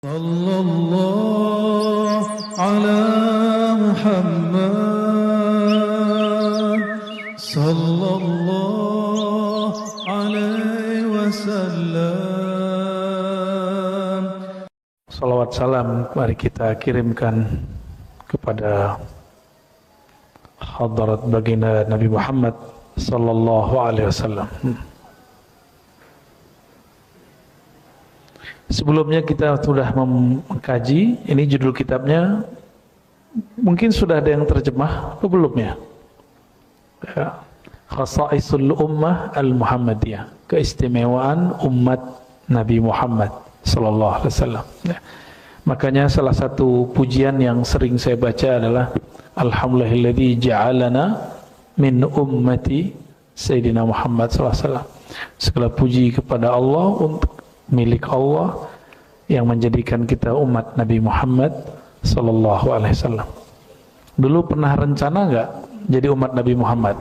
Sallallahu ala Muhammad Sallallahu alaihi wasallam. Salawat salam mari kita kirimkan kepada hadirat baginda Nabi Muhammad sallallahu alaihi wasallam. Sebelumnya kita sudah mengkaji, ini judul kitabnya, mungkin sudah ada yang terjemah atau belum ya? Khasaisul Ummah Al-Muhammadiyah, keistimewaan umat Nabi Muhammad sallallahu alaihi wasallam. Makanya salah satu pujian yang sering saya baca adalah Alhamdulillahilladzi ja'alana min ummati Sayyidina Muhammad sallallahu alaihi wasallam. Segala puji kepada Allah untuk milik Allah yang menjadikan kita umat Nabi Muhammad sallallahu alaihi wasallam. Dulu pernah rencana enggak jadi umat Nabi Muhammad?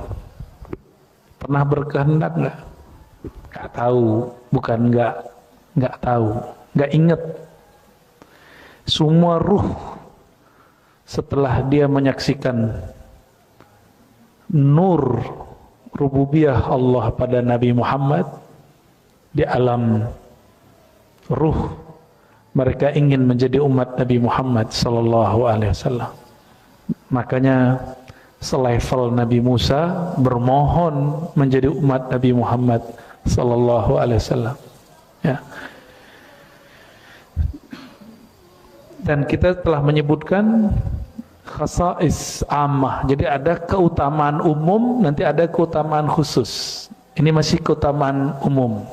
Pernah berkehendak enggak? Enggak tahu, bukan enggak tahu, enggak ingat. Semua ruh setelah dia menyaksikan nur rububiyah Allah pada Nabi Muhammad di alam ruh, mereka ingin menjadi umat Nabi Muhammad sallallahu alaihi wasallam. Makanya selevel Nabi Musa bermohon menjadi umat Nabi Muhammad sallallahu alaihi wasallam. Ya. Dan kita telah menyebutkan khasais ammah. Jadi ada keutamaan umum, nanti ada keutamaan khusus. Ini masih keutamaan umum.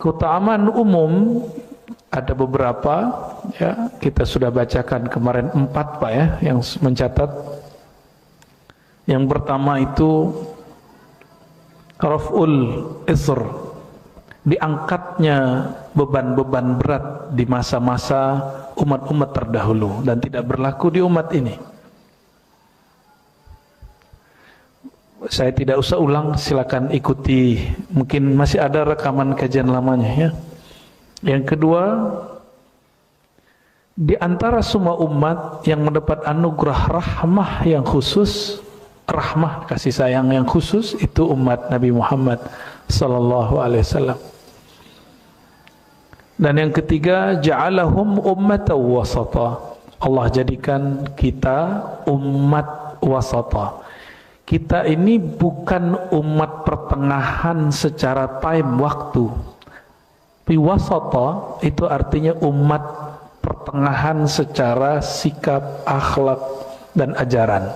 Keutamaan umum ada beberapa, ya, kita sudah bacakan kemarin 4 Pak ya, yang mencatat. Yang pertama itu raf'ul isr, diangkatnya beban-beban berat di masa-masa umat-umat terdahulu dan tidak berlaku di umat ini. Saya tidak usah ulang, silakan ikuti, mungkin masih ada rekaman kajian lamanya ya. Yang kedua, di antara semua umat yang mendapat anugerah rahmah yang khusus, rahmah kasih sayang yang khusus, itu umat Nabi Muhammad sallallahu alaihi wasallam. Dan yang ketiga, ja'alahum ummatan wasata. Allah jadikan kita umat wasata. Kita ini bukan umat pertengahan secara time waktu. Wasata itu artinya umat pertengahan secara sikap, akhlak dan ajaran.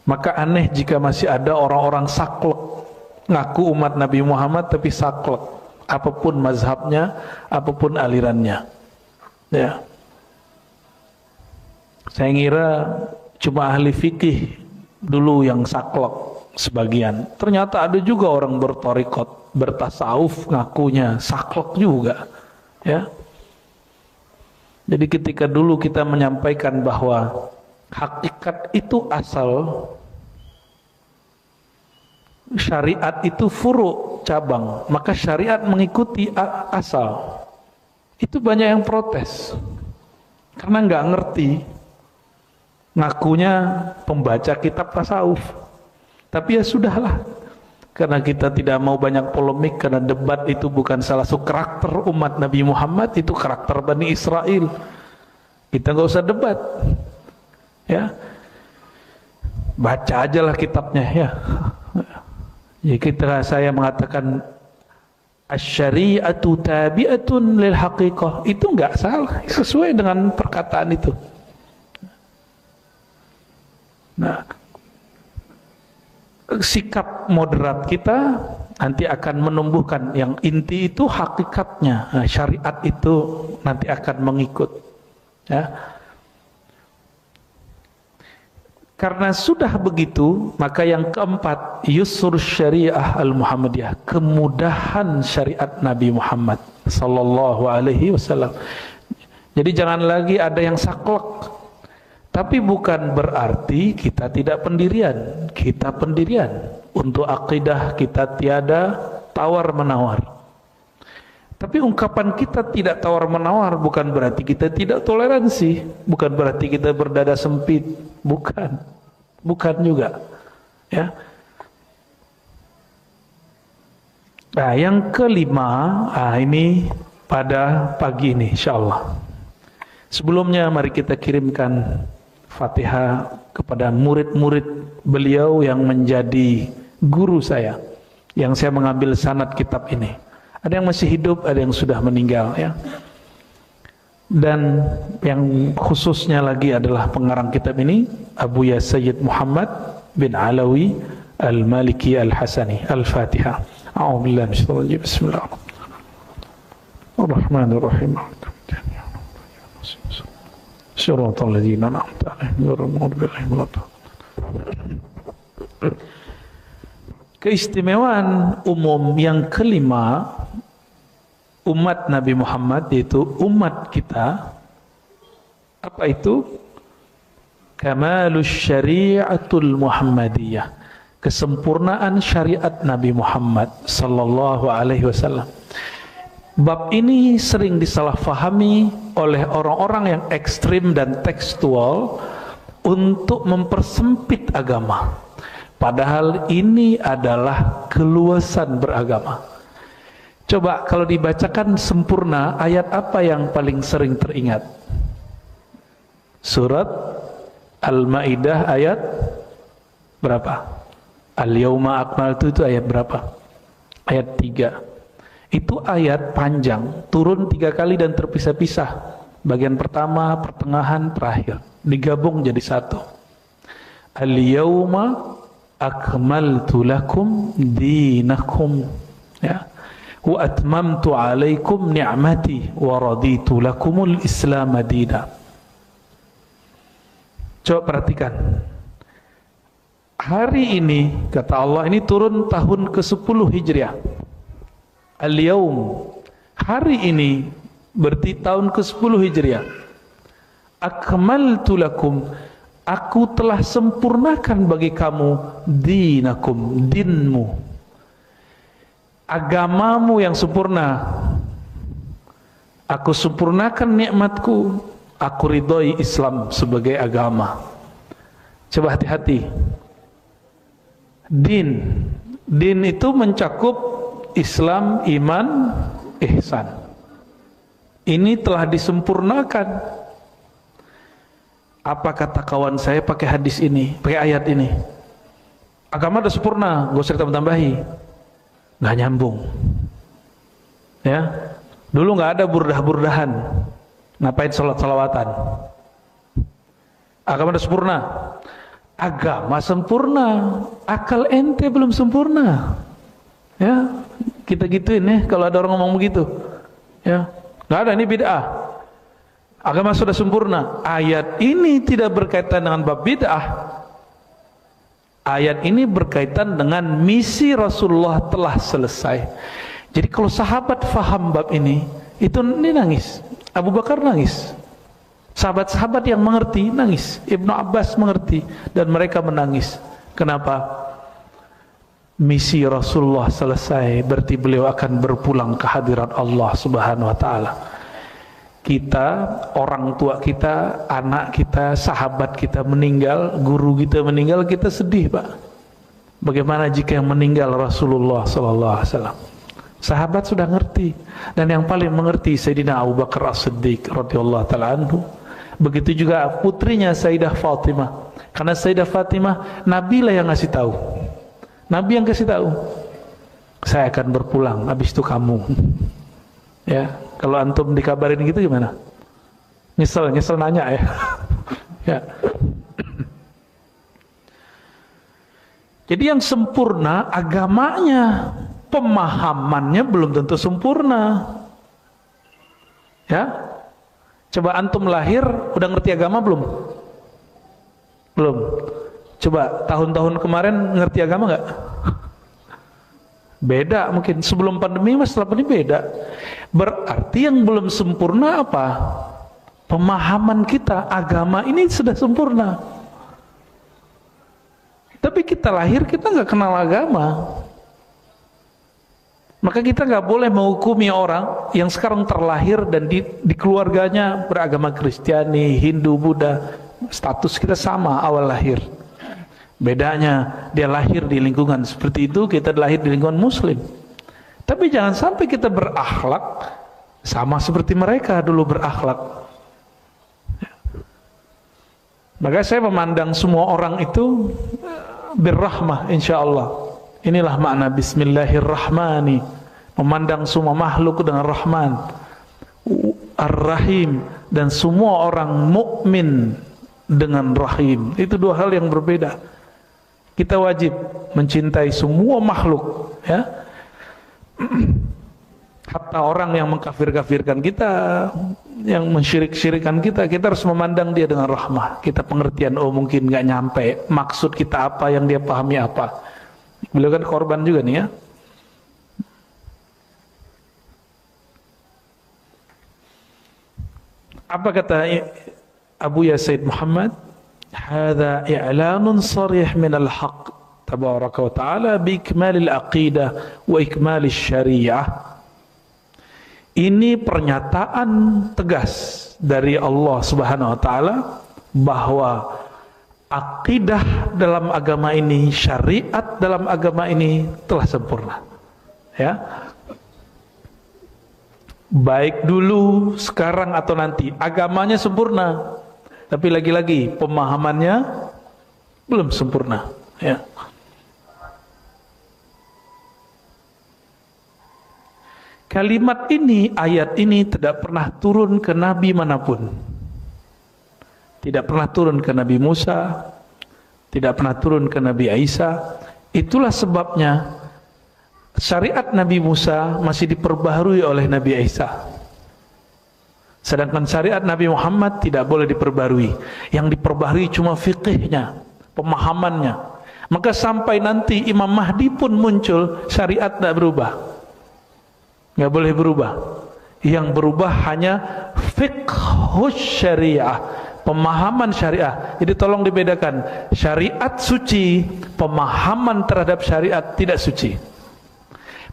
Maka aneh jika masih ada orang-orang saklek, ngaku umat Nabi Muhammad tapi saklek, apapun mazhabnya, apapun alirannya. Ya. Saya ngira cuma ahli fikih dulu yang saklek sebagian. Ternyata ada juga orang bertorikot, bertasawuf ngakunya saklek juga. Ya. Jadi ketika dulu kita menyampaikan bahwa hakikat itu asal, syariat itu furu, cabang, maka syariat mengikuti asal. Itu banyak yang protes karena nggak ngerti. Ngakunya pembaca kitab tasawuf, tapi ya sudahlah, karena kita tidak mau banyak polemik, karena debat itu bukan salah satu karakter umat Nabi Muhammad, itu karakter Bani Israel. Kita nggak usah debat, ya, baca aja lah kitabnya ya. Jadi saya mengatakan asy-syari'atu tabi'atun lil haqiqah, itu nggak salah, sesuai dengan perkataan itu. Nah, sikap moderat kita nanti akan menumbuhkan yang inti itu hakikatnya. Nah, syariat itu nanti akan mengikut. Ya. Karena sudah begitu, maka yang keempat, yusur syariah al-Muhammadiyah, kemudahan syariat Nabi Muhammad sallallahu alaihi wasallam. Jadi jangan lagi ada yang saklek. Tapi bukan berarti kita tidak pendirian. Kita pendirian. Untuk akidah kita tiada tawar-menawar. Tapi ungkapan kita tidak tawar-menawar bukan berarti kita tidak toleransi, bukan berarti kita berdada sempit, bukan. Bukan juga. Ya. Nah, yang kelima, ini pada pagi ini insyaallah. Sebelumnya mari kita kirimkan Fatihah kepada murid-murid beliau yang menjadi guru saya, yang saya mengambil sanad kitab ini. Ada yang masih hidup, ada yang sudah meninggal, ya. Dan yang khususnya lagi adalah pengarang kitab ini, Abu Ya Sayyid Muhammad bin Alawi Al-Maliki Al-Hasani. Al-Fatihah. A'udzubillahi minasyaitonir rajim. Bismillahirrahmanirrahim. Shiratal ladzina an'amta 'alaihim ghairil maghdubi 'alaihim waladdallin. Keistimewaan umum yang kelima umat Nabi Muhammad, yaitu umat kita, apa itu? Kamalus syari'atul Muhammadiyah, kesempurnaan syariat Nabi Muhammad sallallahu alaihi wasallam. Bab ini sering disalahfahami oleh orang-orang yang ekstrim dan tekstual untuk mempersempit agama. Padahal ini adalah keluasan beragama. Coba kalau dibacakan sempurna, ayat apa yang paling sering teringat? Surat Al-Maidah ayat berapa? Al-Yauma Akmaltu itu ayat berapa? Ayat 3. Itu ayat panjang, turun 3 kali dan terpisah-pisah. Bagian pertama, pertengahan, terakhir, digabung jadi satu. Al-Yauma Akmaltu lakum dinakum, ya, wa atmamtu alaikum ni'mati wa raditu lakumul Islam madina. Coba perhatikan. Hari ini, kata Allah, ini turun tahun ke-10 Hijriah. Al-Yaum, hari ini berarti tahun ke-10 Hijriah. Akmaltu lakum, aku telah sempurnakan bagi kamu dinakum, dinmu, agamamu yang sempurna. Aku sempurnakan nikmatku, aku ridhoi Islam sebagai agama. Coba hati-hati. Din itu mencakup Islam, iman, ihsan. Ini telah disempurnakan. Apa kata kawan saya pakai hadis ini, pakai ayat ini? Agama udah sempurna, gak usah ditambah-tambahi. Gak nyambung. Ya, dulu gak ada burdah-burdahan. Ngapain sholat-sholawatan? Agama udah sempurna. Agama sempurna, akal ente belum sempurna. Ya, kita gituin ya kalau ada orang ngomong begitu. Ya, nggak ada, ini bid'ah. Agama sudah sempurna. Ayat ini tidak berkaitan dengan bab bid'ah. Ayat ini berkaitan dengan misi Rasulullah telah selesai. Jadi kalau sahabat faham bab ini nangis. Abu Bakar nangis. Sahabat-sahabat yang mengerti nangis. Ibnu Abbas mengerti dan mereka menangis. Kenapa? Misi Rasulullah selesai, berarti beliau akan berpulang ke hadirat Allah Subhanahu wa taala. Kita, orang tua kita, anak kita, sahabat kita meninggal, guru kita meninggal, kita sedih, Pak. Bagaimana jika yang meninggal Rasulullah sallallahu alaihi wasallam? Sahabat sudah ngerti, dan yang paling mengerti Sayyidina Abu Bakar As-Siddiq radhiyallahu taala anhu. Begitu juga putrinya Sayyidah Fatimah. Karena Sayyidah Fatimah Nabi lah yang ngasih tahu. Nabi yang kasih tahu. Saya akan berpulang, habis itu kamu. Ya, kalau antum dikabarin gitu gimana? Nyesel nanya ya. Ya. Jadi yang sempurna agamanya, pemahamannya belum tentu sempurna. Ya. Coba antum lahir udah ngerti agama belum? Belum. Coba tahun-tahun kemarin ngerti agama nggak? Beda mungkin. Sebelum pandemi mas, setelah pandemi beda. Berarti yang belum sempurna apa? Pemahaman kita, agama ini sudah sempurna. Tapi kita lahir kita nggak kenal agama. Maka kita nggak boleh menghukumi orang yang sekarang terlahir dan di keluarganya beragama Kristiani, Hindu, Buddha. Status kita sama awal lahir. Bedanya dia lahir di lingkungan seperti itu, kita lahir di lingkungan Muslim. Tapi jangan sampai kita berakhlak sama seperti mereka dulu berakhlak. Maka saya memandang semua orang itu birrahmah, insyaallah. Inilah makna Bismillahirrahmani, memandang semua makhluk dengan Rahman, Ar-Rahim, dan semua orang mukmin dengan Rahim. Itu dua hal yang berbeda. Kita wajib mencintai semua makhluk, ya. Hatta orang yang mengkafir-kafirkan kita, yang mensyirik-syirikan kita, kita harus memandang dia dengan rahmah. Kita pengertian, oh mungkin nggak nyampe maksud kita apa, yang dia pahami apa. Beliau kan korban juga nih, ya. Apa kata Abu Ya Said Muhammad? Hadza i'lanun sarih min al-haq tabaraka wa ta'ala bi ikmalil aqidah wa ikmalis syariah. Ini pernyataan tegas dari Allah Subhanahu wa taala bahwa akidah dalam agama ini, syariat dalam agama ini telah sempurna. Ya. Baik dulu, sekarang atau nanti, agamanya sempurna. Tapi lagi-lagi pemahamannya belum sempurna, ya. Kalimat ini, ayat ini tidak pernah turun ke nabi manapun. Tidak pernah turun ke Nabi Musa, tidak pernah turun ke Nabi Isa. Itulah sebabnya syariat Nabi Musa masih diperbaharui oleh Nabi Isa. Sedangkan syariat Nabi Muhammad tidak boleh diperbarui. Yang diperbaharui cuma fikihnya, pemahamannya. Maka sampai nanti Imam Mahdi pun muncul, syariat tidak berubah. Nggak boleh berubah. Yang berubah hanya fiqhus syariah, pemahaman syariah. Jadi tolong dibedakan, syariat suci, pemahaman terhadap syariat tidak suci.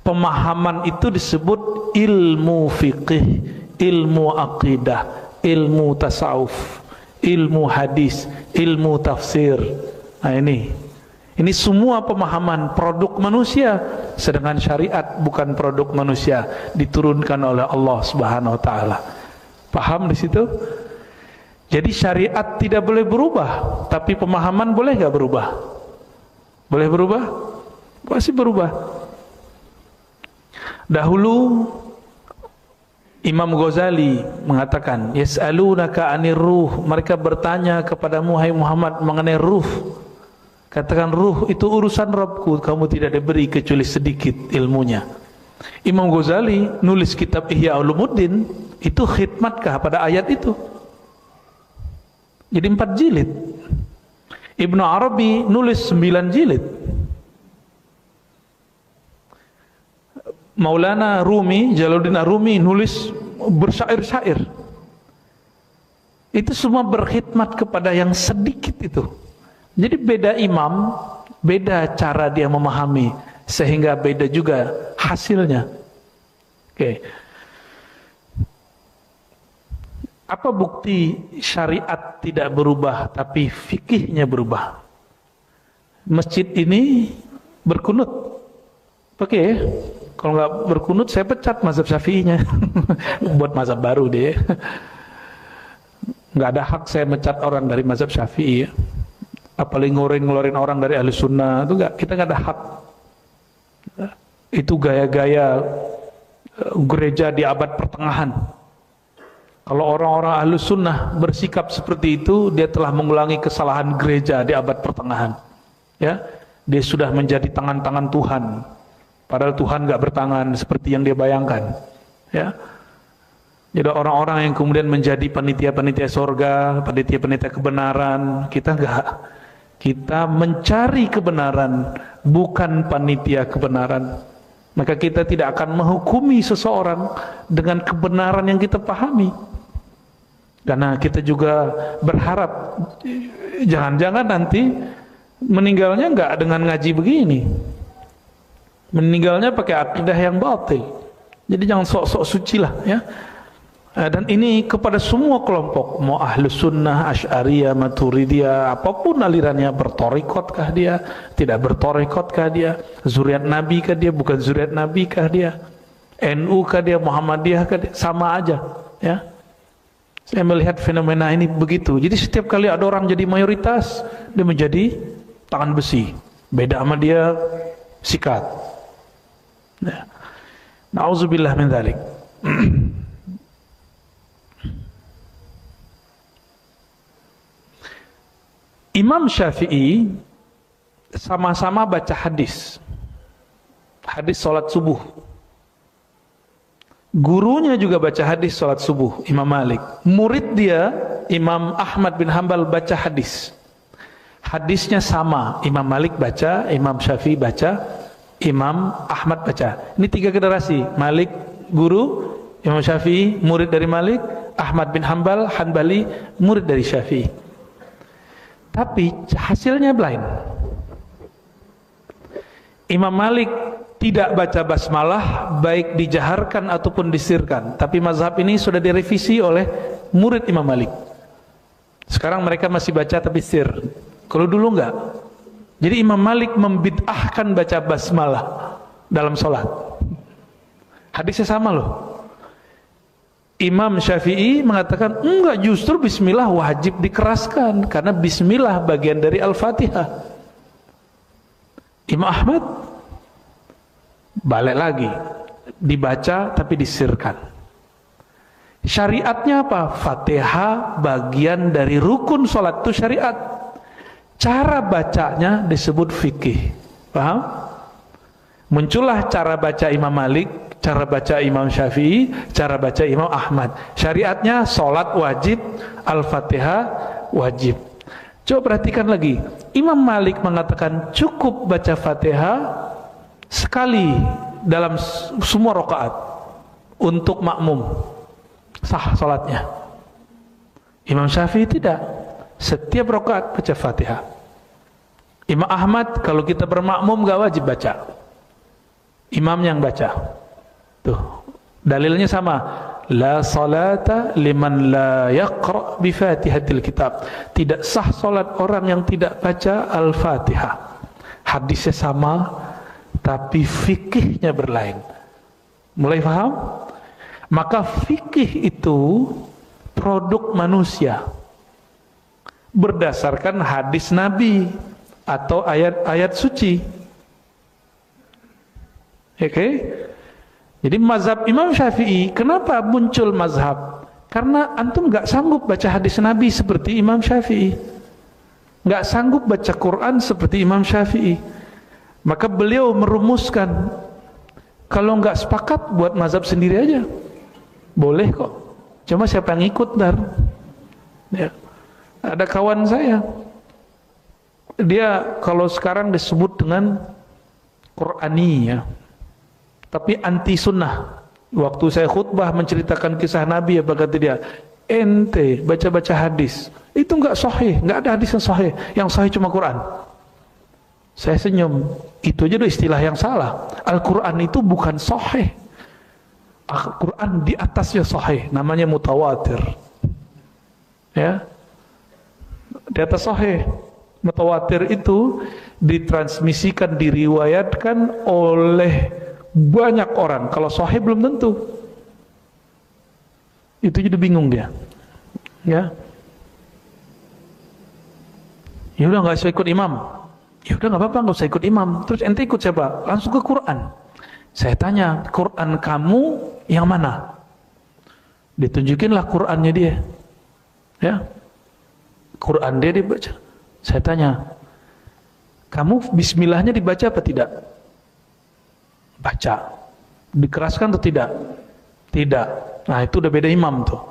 Pemahaman itu disebut ilmu fiqih, ilmu aqidah, ilmu tasawuf, ilmu hadis, ilmu tafsir. Nah ini semua pemahaman produk manusia, sedangkan syariat bukan produk manusia, diturunkan oleh Allah Subhanahu wa taala. Paham di situ? Jadi syariat tidak boleh berubah, tapi pemahaman boleh nggak berubah? Boleh berubah? Pasti berubah. Dahulu Imam Ghazali mengatakan, yas'alunaka 'anir ruh, mereka bertanya kepadamu hai Muhammad mengenai ruh. Katakan ruh itu urusan Rabbku, kamu tidak diberi kecuali sedikit ilmunya. Imam Ghazali nulis kitab Ihya Ulumuddin, itu khidmatkah pada ayat itu? Jadi 4 jilid. Ibnu Arabi nulis 9 jilid. Maulana Rumi, Jalaluddin Ar-Rumi nulis bersyair-syair. Itu semua berkhidmat kepada yang sedikit itu. Jadi beda imam, beda cara dia memahami, sehingga beda juga hasilnya. Oke. Apa bukti syariat tidak berubah tapi fikihnya berubah? Masjid ini berkunut. Oke. Kalau nggak berkunut saya pecat mazhab Syafi'inya. Buat mazhab baru deh. Nggak ada hak saya mecat orang dari mazhab Syafi'i. Apalagi ngeluarin orang dari ahli sunnah. Itu nggak, kita nggak ada hak. Itu gaya-gaya gereja di abad pertengahan. Kalau orang-orang ahli sunnah bersikap seperti itu, dia telah mengulangi kesalahan gereja di abad pertengahan. Ya, dia sudah menjadi tangan-tangan Tuhan. Padahal Tuhan nggak bertangan seperti yang dia bayangkan, ya. Jadi orang-orang yang kemudian menjadi panitia-panitia sorga, panitia-panitia kebenaran, kita nggak. Kita mencari kebenaran, bukan panitia kebenaran. Maka kita tidak akan menghukumi seseorang dengan kebenaran yang kita pahami. Karena kita juga berharap jangan-jangan nanti meninggalnya nggak dengan ngaji begini. Meninggalnya pakai akidah yang batil. Jadi jangan sok-sok suci lah ya. Dan ini kepada semua kelompok, mau ahlus sunnah, asy'ariyah, maturidiyah, apapun alirannya, bertorikotkah dia, tidak bertorikotkah dia, zuriat nabi kah dia, bukan zuriat nabi kah dia, NU kah dia, Muhammadiyah kah dia, sama aja ya. Saya melihat fenomena ini begitu. Jadi setiap kali ada orang jadi mayoritas, dia menjadi tangan besi. Beda sama dia sikat. Ya. Nauzubillah min dzalik. Imam Syafi'i sama-sama baca hadis sholat subuh. Gurunya juga baca hadis sholat subuh, Imam Malik. Murid dia, Imam Ahmad bin Hambal, baca hadis. Hadisnya sama, Imam Malik baca, Imam Syafi'i baca, Imam Ahmad baca. Ini 3 generasi, Malik guru, Imam Syafi'i murid dari Malik, Ahmad bin Hambal Hanbali murid dari Syafi'i. Tapi hasilnya lain. Imam Malik tidak baca basmalah baik dijaharkan ataupun disirkan. Tapi mazhab ini sudah direvisi oleh murid Imam Malik. Sekarang mereka masih baca tapi sir. Kalau dulu enggak. Jadi Imam Malik membid'ahkan baca basmalah dalam sholat. Hadisnya sama loh. Imam Syafi'i mengatakan enggak, justru bismillah wajib dikeraskan karena bismillah bagian dari Al-Fatihah. Imam Ahmad balik lagi, dibaca tapi disirkan. Syariatnya apa? Fatihah bagian dari rukun sholat, itu syariat. Cara bacanya disebut fikih. Paham? Muncullah cara baca Imam Malik, cara baca Imam Syafi'i, cara baca Imam Ahmad. Syariatnya sholat wajib, Al-Fatihah wajib. Coba perhatikan lagi. Imam Malik mengatakan cukup baca Fatihah sekali dalam semua rakaat untuk makmum, sah sholatnya. Imam Syafi'i tidak. Setiap rakaat baca Fatihah. Imam Ahmad kalau kita bermakmum gak wajib baca. Imam yang baca. Tuh, dalilnya sama. La salata liman la yaqra bi Fatihatil kitab. Tidak sah salat orang yang tidak baca Al-Fatihah. Hadisnya sama, tapi fikihnya berlain. Mulai paham? Maka fikih itu produk manusia berdasarkan hadis Nabi atau ayat-ayat suci. Oke? Jadi mazhab Imam Syafi'i, kenapa muncul mazhab? Karena antum gak sanggup baca hadis Nabi seperti Imam Syafi'i, gak sanggup baca Quran seperti Imam Syafi'i. Maka beliau merumuskan, kalau gak sepakat buat mazhab sendiri aja, boleh kok. Cuma siapa yang ikut ntar? Ya. Ada kawan saya, dia kalau sekarang disebut dengan Qur'ani ya, tapi anti sunnah. Waktu saya khutbah menceritakan kisah Nabi, apa kata dia? Ente baca-baca hadis itu enggak sahih, enggak ada hadis yang sahih. Yang sahih cuma Quran. Saya senyum. Itu aja udah istilah yang salah. Al-Quran itu bukan sahih. Al-Quran di atasnya sahih, namanya mutawatir. Ya, di atas sahih. Mutawatir itu ditransmisikan, diriwayatkan oleh banyak orang. Kalau sahih belum tentu. Itu jadi bingung dia. Ya. Ya udah nggak usah ikut imam. Ya udah nggak apa-apa, nggak usah ikut imam. Terus ente ikut siapa? Langsung ke Quran. Saya tanya, Quran kamu yang mana? Ditunjukinlah Qurannya dia. Ya. Quran dia dibaca. Saya tanya, kamu bismillahnya dibaca apa tidak? Baca. Dikeraskan atau tidak? Tidak. Nah itu udah beda imam tuh.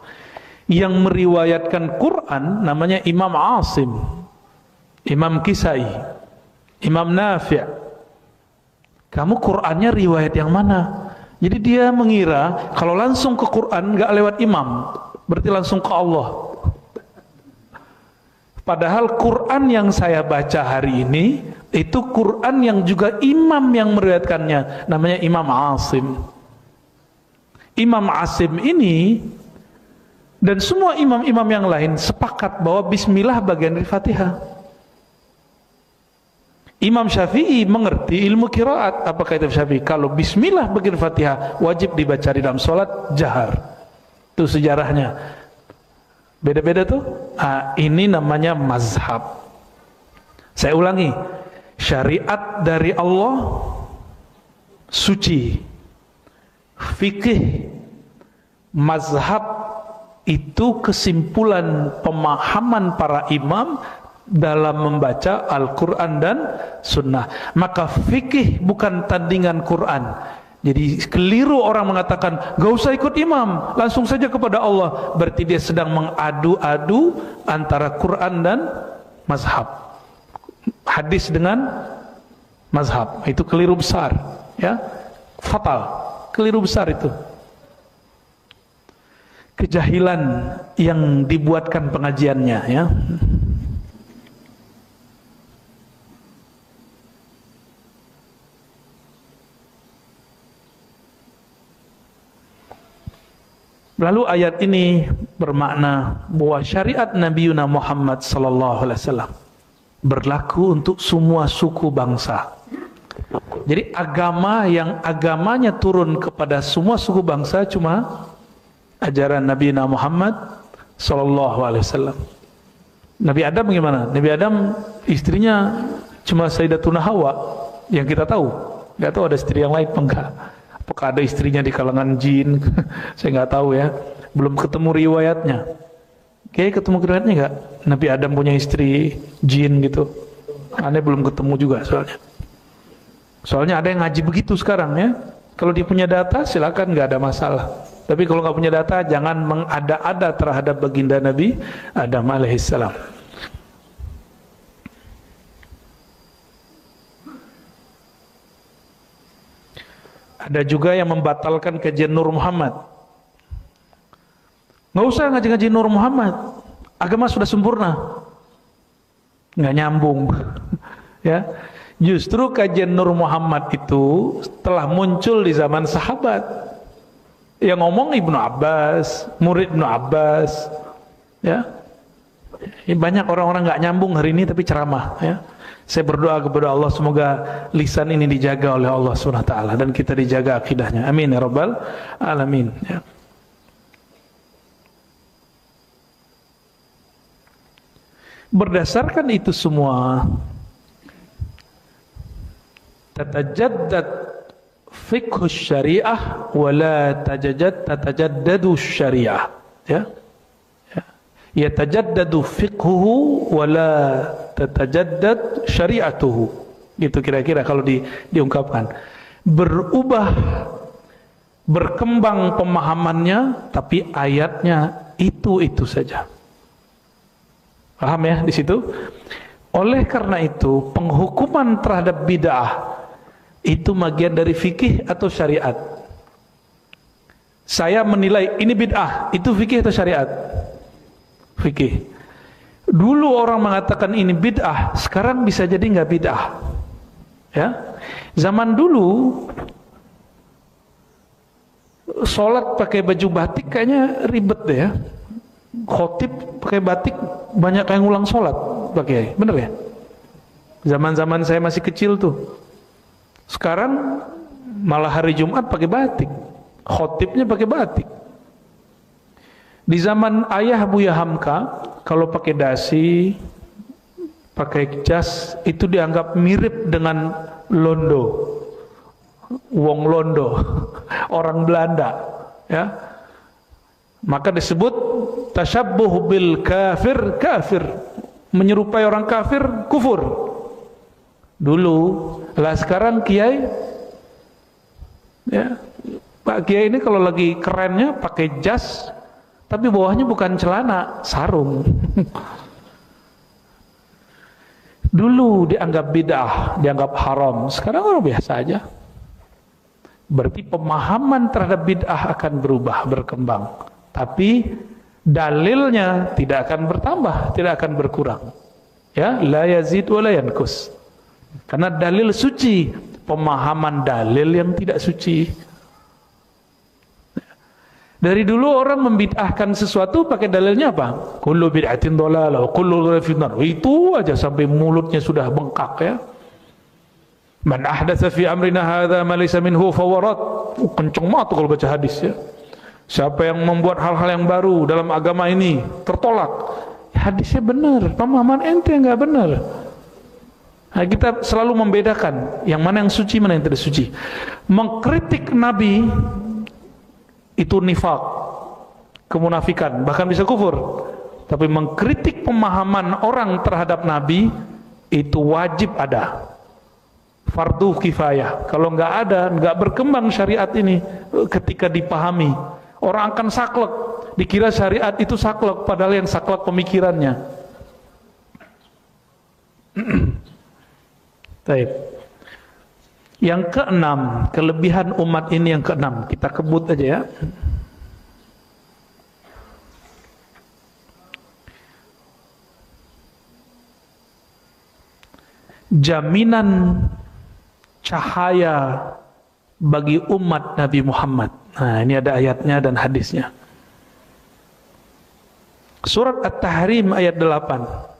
Yang meriwayatkan Quran namanya Imam Asim, Imam Kisai, Imam Nafi'. Kamu Qurannya riwayat yang mana? Jadi dia mengira kalau langsung ke Quran gak lewat imam, berarti langsung ke Allah. Padahal Quran yang saya baca hari ini Itu Quran yang juga imam yang meriwayatkannya, namanya Imam Asim. Imam Asim ini dan semua imam-imam yang lain sepakat bahwa bismillah bagian dari Fatihah. Imam Syafi'i mengerti ilmu qiraat. Apa kata Syafi'i? Kalau bismillah bagian Fatihah wajib dibaca di dalam sholat jahar. Itu sejarahnya. Beda-beda tuh. Ini namanya mazhab. Saya ulangi, syariat dari Allah suci, fikih, mazhab itu kesimpulan pemahaman para imam dalam membaca Al-Quran dan Sunnah. Maka fikih bukan tandingan Quran. Jadi keliru orang mengatakan gak usah ikut imam, langsung saja kepada Allah. Berarti dia sedang mengadu-adu antara Quran dan mazhab, hadis dengan mazhab. Itu keliru besar, ya, fatal, keliru besar itu. Kejahilan yang dibuatkan pengajiannya, ya. Lalu ayat ini bermakna bahwa syariat Nabi Muhammad sallallahu alaihi wasallam berlaku untuk semua suku bangsa. Jadi agama yang agamanya turun kepada semua suku bangsa cuma ajaran Nabi Muhammad sallallahu alaihi wasallam. Nabi Adam bagaimana? Nabi Adam istrinya cuma Sayyidatuna Hawa yang kita tahu. Enggak tahu ada istri yang lain enggak. Apakah ada istrinya di kalangan jin? Saya nggak tahu ya. Belum ketemu riwayatnya. Kayak ketemu riwayatnya nggak? Nabi Adam punya istri jin gitu. Aneh belum ketemu juga soalnya. Soalnya ada yang ngaji begitu sekarang ya. Kalau dia punya data silakan, nggak ada masalah. Tapi kalau nggak punya data jangan mengada-ada terhadap baginda Nabi Adam alaihissalam. Ada juga yang membatalkan kajian Nur Muhammad. Nggak usah ngaji-ngaji Nur Muhammad, agama sudah sempurna. Nggak nyambung. Ya, justru kajian Nur Muhammad itu telah muncul di zaman sahabat. Yang ngomong Ibnu Abbas, murid Ibnu Abbas. Ya, banyak orang-orang nggak nyambung hari ini tapi ceramah. Ya. Saya berdoa kepada Allah semoga lisan ini dijaga oleh Allah SWT dan kita dijaga akidahnya. Amin ya rabbal alamin. Ya. Berdasarkan itu semua, tatajaddad fiqhus syariah wala tatajaddadu syariah. Ya. Yatajaddadu fiqhuhu wala tatajaddad syariatuhu. Gitu kira-kira kalau diungkapkan. Berubah, berkembang pemahamannya, tapi ayatnya itu saja. Paham ya di situ? Oleh karena itu, penghukuman terhadap bid'ah itu bagian dari fikih atau syariat. Saya menilai ini bid'ah, itu fikih atau syariat? Fikih. Dulu orang mengatakan ini bid'ah, sekarang bisa jadi nggak bid'ah. Ya, zaman dulu sholat pakai baju batik kayaknya ribet deh ya. Khotib pakai batik banyak yang ngulang sholat pakai, bener ya? Zaman-zaman saya masih kecil tuh. Sekarang malah hari Jumat pakai batik, khotibnya pakai batik. Di zaman ayah Buya Hamka, kalau pakai dasi, pakai jas, itu dianggap mirip dengan Londo, wong Londo, orang Belanda, ya. Maka disebut tasyabbuh bil kafir, kafir, menyerupai orang kafir, kufur. Dulu, lah sekarang kiai, ya, Pak Kiai ini kalau lagi kerennya pakai jas, tapi bawahnya bukan celana, sarung. Dulu dianggap bid'ah, dianggap haram. Sekarang orang biasa aja. Berarti pemahaman terhadap bid'ah akan berubah, berkembang. Tapi dalilnya tidak akan bertambah, tidak akan berkurang. Ya, la yazid wa la yankus. Karena dalil suci, pemahaman dalil yang tidak suci. Dari dulu orang membid'ahkan sesuatu pakai dalilnya apa? Kullu bid'atin dhalalah, kullu dhalalah finnar. Itu aja sampai mulutnya sudah bengkak ya. Man ahdatsa fi amrina hadza ma laysa minhu fawarat. Kenceng banget kalau baca hadis ya. Siapa yang membuat hal-hal yang baru dalam agama ini tertolak. Hadisnya benar, pemahaman ente enggak benar. Nah, kita selalu membedakan yang mana yang suci, mana yang tidak suci. Mengkritik Nabi itu nifaq, kemunafikan, bahkan bisa kufur. Tapi mengkritik pemahaman orang terhadap Nabi itu wajib ada, fardu kifayah. Kalau nggak ada, nggak berkembang syariat ini. Ketika dipahami, orang akan saklek, dikira syariat itu saklek, padahal yang saklek pemikirannya. Baik. Yang keenam, kelebihan umat ini yang keenam, kita kebut aja ya. Jaminan cahaya bagi umat Nabi Muhammad. Nah, ini ada ayatnya dan hadisnya. Surat At-Tahrim ayat 8.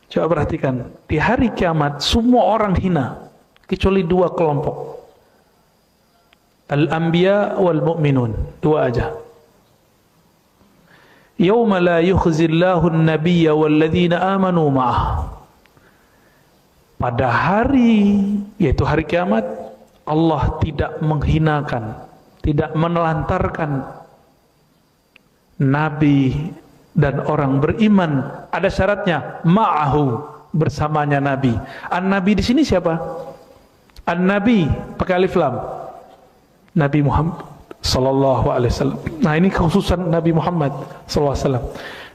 Coba perhatikan, di hari kiamat semua orang hina kecuali dua kelompok, al-anbiya wal mu'minun, dua aja. Yauma la yukhzillahu an-nabiyya wal ladzina amanu ma'ah. Pada hari, yaitu hari kiamat, Allah tidak menghinakan, tidak menelantarkan nabi dan orang beriman. Ada syaratnya, ma'ahu, bersamanya Nabi. An-Nabi di sini siapa? An-Nabi pakai alif lam, Nabi Muhammad sallallahu alaihi wasallam. Nah, ini kekhususan Nabi Muhammad sallallahu alaihi wasallam.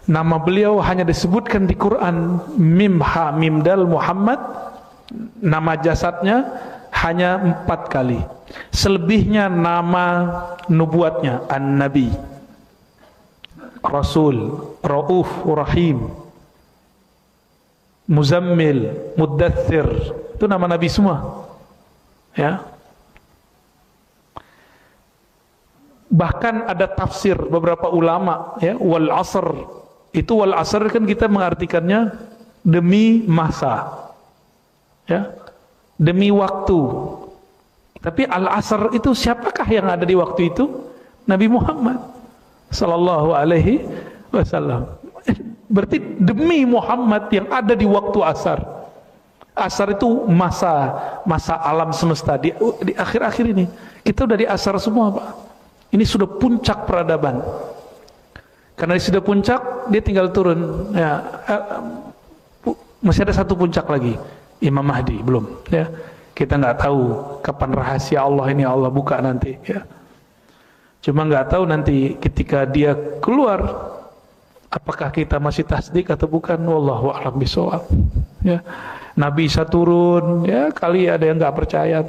Nama beliau hanya disebutkan di Quran mim ha mim dal Muhammad. Nama jasadnya hanya 4 kali. Selebihnya nama nubuatnya An-Nabi, Rasul, Rauf, Rahim, Muzammil, Muddathir. Itu nama Nabi semua. Ya. Bahkan ada tafsir beberapa ulama ya, wal asr. Itu wal asr kan kita mengartikannya demi masa. Ya. Demi waktu. Tapi al asr itu siapakah yang ada di waktu itu? Nabi Muhammad sallallahu alaihi wasallam. Berarti demi Muhammad yang ada di waktu asar. Asar itu masa alam semesta di akhir-akhir ini. Kita udah di asar semua, Pak. Ini sudah puncak peradaban. Karena sudah puncak, dia tinggal turun. Ya, masih ada satu puncak lagi, Imam Mahdi belum. Ya, kita nggak tahu kapan rahasia Allah ini Allah buka nanti. Ya. Cuma nggak tahu nanti ketika dia keluar, apakah kita masih tasdik atau bukan? Wallahu a'lam bishawab. Ya, Nabi Isa turun, ya kali ada yang nggak percaya.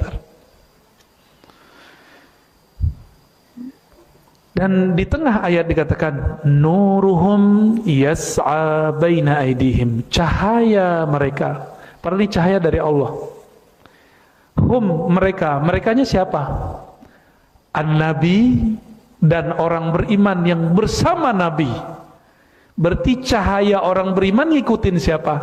Dan di tengah ayat dikatakan nuruhum yas'a baina aidihim, cahaya mereka. Padahal ini cahaya dari Allah. Hum, mereka, merekanya siapa? An-Nabi dan orang beriman yang bersama Nabi. Berarti cahaya orang beriman ngikutin siapa?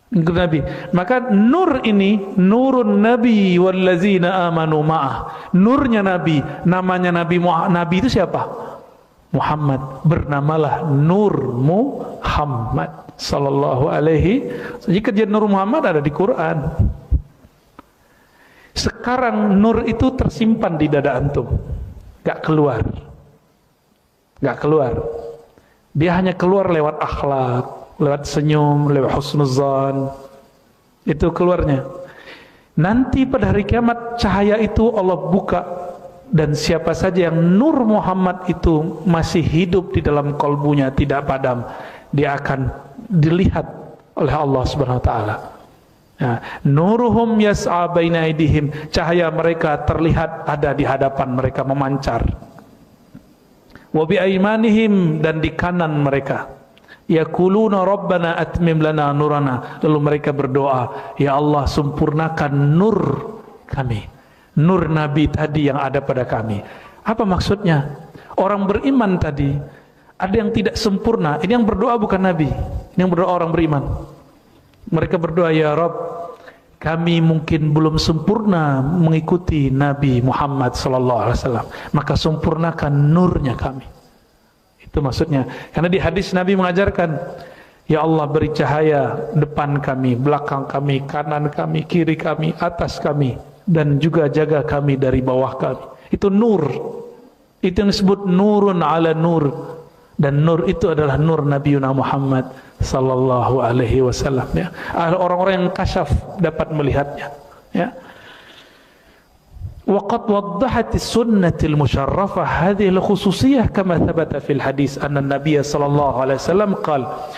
Nabi. Maka nur ini nurun Nabi wallazina amanu ma'ah. Nurnya Nabi, namanya Nabi itu siapa? Muhammad. Bernamalah Nur Muhammad sallallahu alaihi. Jadi kerjaan Nur Muhammad ada di Quran. Sekarang nur itu tersimpan di dada antum, gak keluar, gak keluar. Dia hanya keluar lewat akhlak, lewat senyum, lewat husnuzan. Itu keluarnya. Nanti pada hari kiamat cahaya itu Allah buka, dan siapa saja yang nur Muhammad itu masih hidup di dalam kalbunya, tidak padam, dia akan dilihat oleh Allah Subhanahu wa taala. Nah, nuruhum yas'a baina aidihim, cahaya mereka terlihat ada di hadapan mereka memancar. Wa bi aimanihim, dan di kanan mereka. Yaquluna rabbana atmim lana nurana. Lalu mereka berdoa, ya Allah sempurnakan nur kami. Nur Nabi tadi yang ada pada kami. Apa maksudnya? Orang beriman tadi ada yang tidak sempurna. Ini yang berdoa bukan Nabi. Ini yang berdoa orang beriman. Mereka berdoa, ya Rabb, kami mungkin belum sempurna mengikuti Nabi Muhammad SAW, maka sempurnakan nurnya kami. Itu maksudnya. Karena di hadis Nabi mengajarkan, ya Allah beri cahaya depan kami, belakang kami, kanan kami, kiri kami, atas kami, dan juga jaga kami dari bawah kami. Itu nur. Itu yang disebut nurun ala nur. Dan nur itu adalah nur Nabi Muhammad sallallahu alaihi wasallam, ya. Orang-orang yang kasyaf dapat melihatnya, ya. Wa qad waddahat as-sunnatul musharrafah hadhihi al-khususiyah kama thabata fil hadis anna an-nabiy sallallahu alaihi wasallam qala.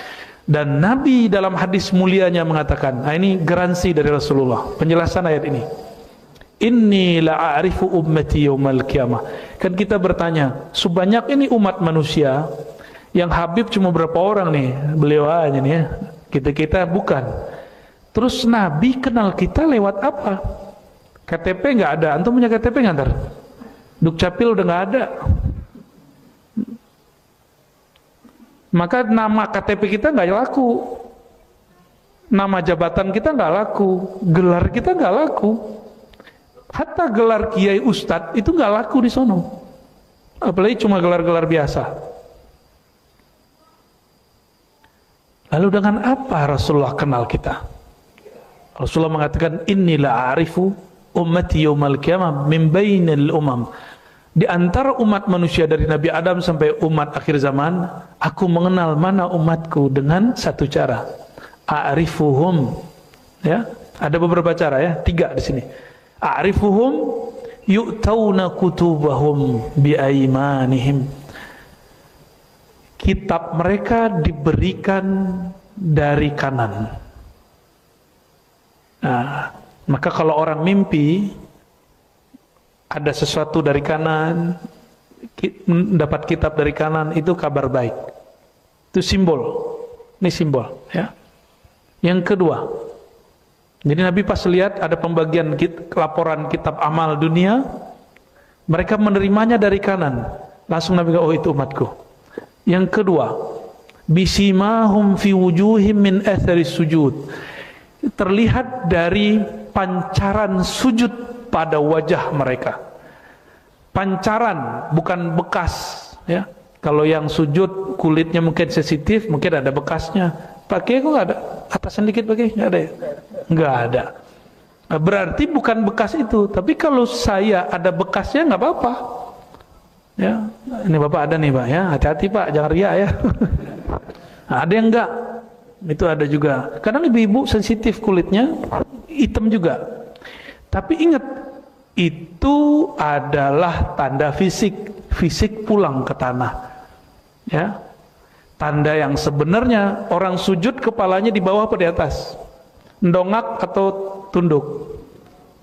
Dan Nabi dalam hadis mulianya mengatakan, nah ini garansi dari Rasulullah, penjelasan ayat ini. Inni la'arifu ummati yaumal qiyamah. Kan kita bertanya, sebanyak ini umat manusia, yang Habib cuma berapa orang nih? Beliau aja nih ya. Kita bukan. Terus Nabi kenal kita lewat apa? KTP nggak ada. Antum punya KTP nggak ntar? Dukcapil udah nggak ada. Maka nama KTP kita nggak laku. Nama jabatan kita nggak laku. Gelar kita nggak laku. Hatta gelar kiai ustadz itu nggak laku di sono. Apalagi cuma gelar-gelar biasa. Lalu dengan apa Rasulullah kenal kita? Rasulullah mengatakan, Innila a'rifu ummati yaumal qiyamah min bainil umam. Di antara umat manusia dari Nabi Adam sampai umat akhir zaman, aku mengenal mana umatku dengan satu cara. A'rifuhum. Ya, ada beberapa cara ya, 3 di sini. A'rifuhum yu'tauna kutubahum biaimanihim. Kitab mereka diberikan dari kanan. Nah, maka kalau orang mimpi ada sesuatu dari kanan, mendapat kitab dari kanan, itu kabar baik. Itu simbol. Ini simbol, ya. Yang kedua, jadi Nabi pas lihat ada pembagian laporan kitab amal dunia, mereka menerimanya dari kanan. Langsung Nabi kata, oh itu umatku. Yang kedua, bisimahum fi wujuhim min athari sujud. Terlihat dari pancaran sujud pada wajah mereka. Pancaran, bukan bekas, ya. Kalau yang sujud kulitnya mungkin sensitif, mungkin ada bekasnya. Pakai kok nggak ada? Atasan dikit pakai nggak ada ya? Nggak ada. Berarti bukan bekas itu. Tapi kalau saya ada bekasnya nggak apa-apa. Ya, ini Bapak ada nih Pak ya, hati-hati Pak, jangan riak ya. Nah, ada yang enggak, itu ada juga. Kadang ibu-ibu sensitif kulitnya, hitam juga. Tapi ingat, itu adalah tanda fisik pulang ke tanah. Ya, tanda yang sebenarnya orang sujud kepalanya di bawah atau di atas, ndongak atau tunduk.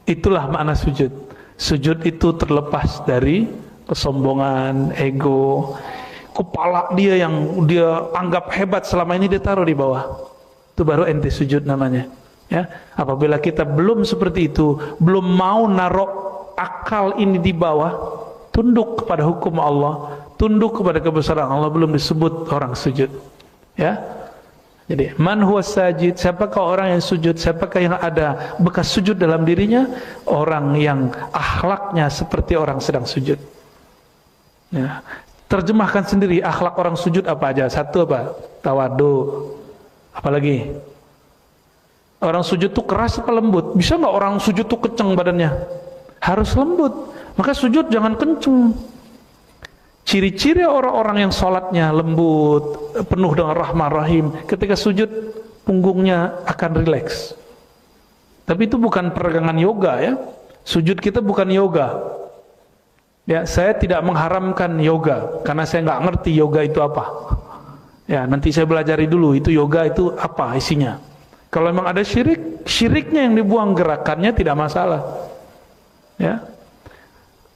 Itulah makna sujud. Sujud itu terlepas dari kesombongan, ego, kepala dia yang dia anggap hebat selama ini dia taruh di bawah. Itu baru ente sujud namanya. Ya, apabila kita belum seperti itu, belum mau naruh akal ini di bawah, tunduk kepada hukum Allah, tunduk kepada kebesaran Allah, belum disebut orang sujud. Ya. Jadi, man huwa sajid, siapakah orang yang sujud, siapakah yang ada bekas sujud dalam dirinya? Orang yang akhlaknya seperti orang sedang sujud. Ya. Terjemahkan sendiri akhlak orang sujud apa aja. Satu apa? Tawadu. Apalagi? Orang sujud tuh keras apa lembut? Bisa nggak orang sujud tuh kenceng badannya? Harus lembut. Maka sujud jangan kenceng. Ciri-ciri orang-orang yang sholatnya lembut, penuh dengan rahmah rahim, ketika sujud punggungnya akan rileks. Tapi itu bukan peregangan yoga ya. Sujud kita bukan yoga. Ya, saya tidak mengharamkan yoga karena saya nggak ngerti yoga itu apa. Ya, nanti saya belajari dulu itu yoga itu apa isinya. Kalau memang ada syiriknya yang dibuang, gerakannya tidak masalah. Ya.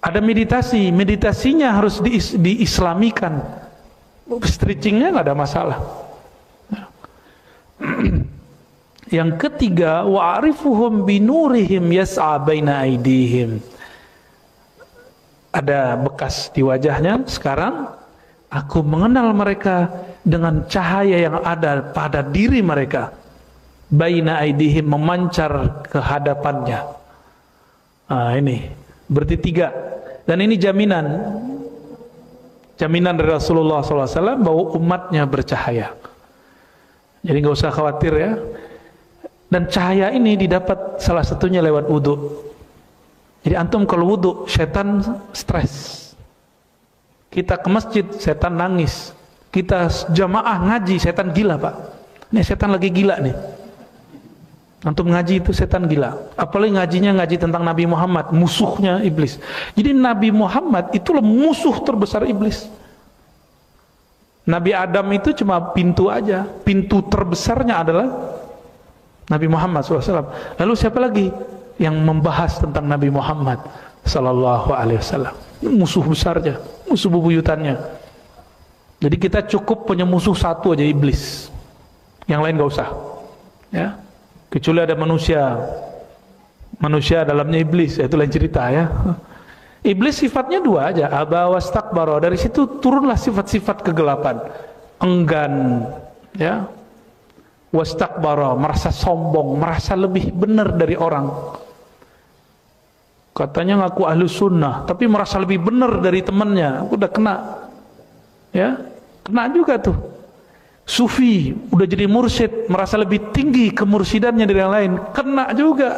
Ada meditasinya harus diislamikan. Stretchingnya nggak ada masalah. Yang ketiga, wa'arifuhum binurihim yas'a baina aidihim. Ada bekas di wajahnya. Sekarang aku mengenal mereka dengan cahaya yang ada pada diri mereka. Baina aidihim, memancar ke hadapannya. Ini berarti 3. Dan ini jaminan dari Rasulullah SAW bahwa umatnya bercahaya. Jadi nggak usah khawatir ya. Dan cahaya ini didapat salah satunya lewat wudhu. Jadi antum kalau wudhu, setan stres. Kita ke masjid, setan nangis. Kita jamaah ngaji, setan gila pak. Nih setan lagi gila nih. Antum ngaji itu setan gila. Apalagi ngajinya ngaji tentang Nabi Muhammad, musuhnya iblis. Jadi Nabi Muhammad itulah musuh terbesar iblis. Nabi Adam itu cuma pintu aja. Pintu terbesarnya adalah Nabi Muhammad SAW. Lalu siapa lagi yang membahas tentang Nabi Muhammad SAW? Musuh besarnya, musuh bebuyutannya. Jadi kita cukup punya musuh satu aja, iblis. Yang lain gak usah. Ya, kecuali ada manusia dalamnya iblis, itu lain cerita ya. Iblis sifatnya 2 aja, aba wastakbara. Dari situ turunlah sifat-sifat kegelapan, enggan, ya. Wastakbara, merasa sombong, merasa lebih benar dari orang. Katanya ngaku ahlu sunnah, tapi merasa lebih benar dari temannya. Udah kena, ya, kena juga tuh. Sufi, udah jadi mursyid, merasa lebih tinggi kemursidannya dari yang lain, kena juga.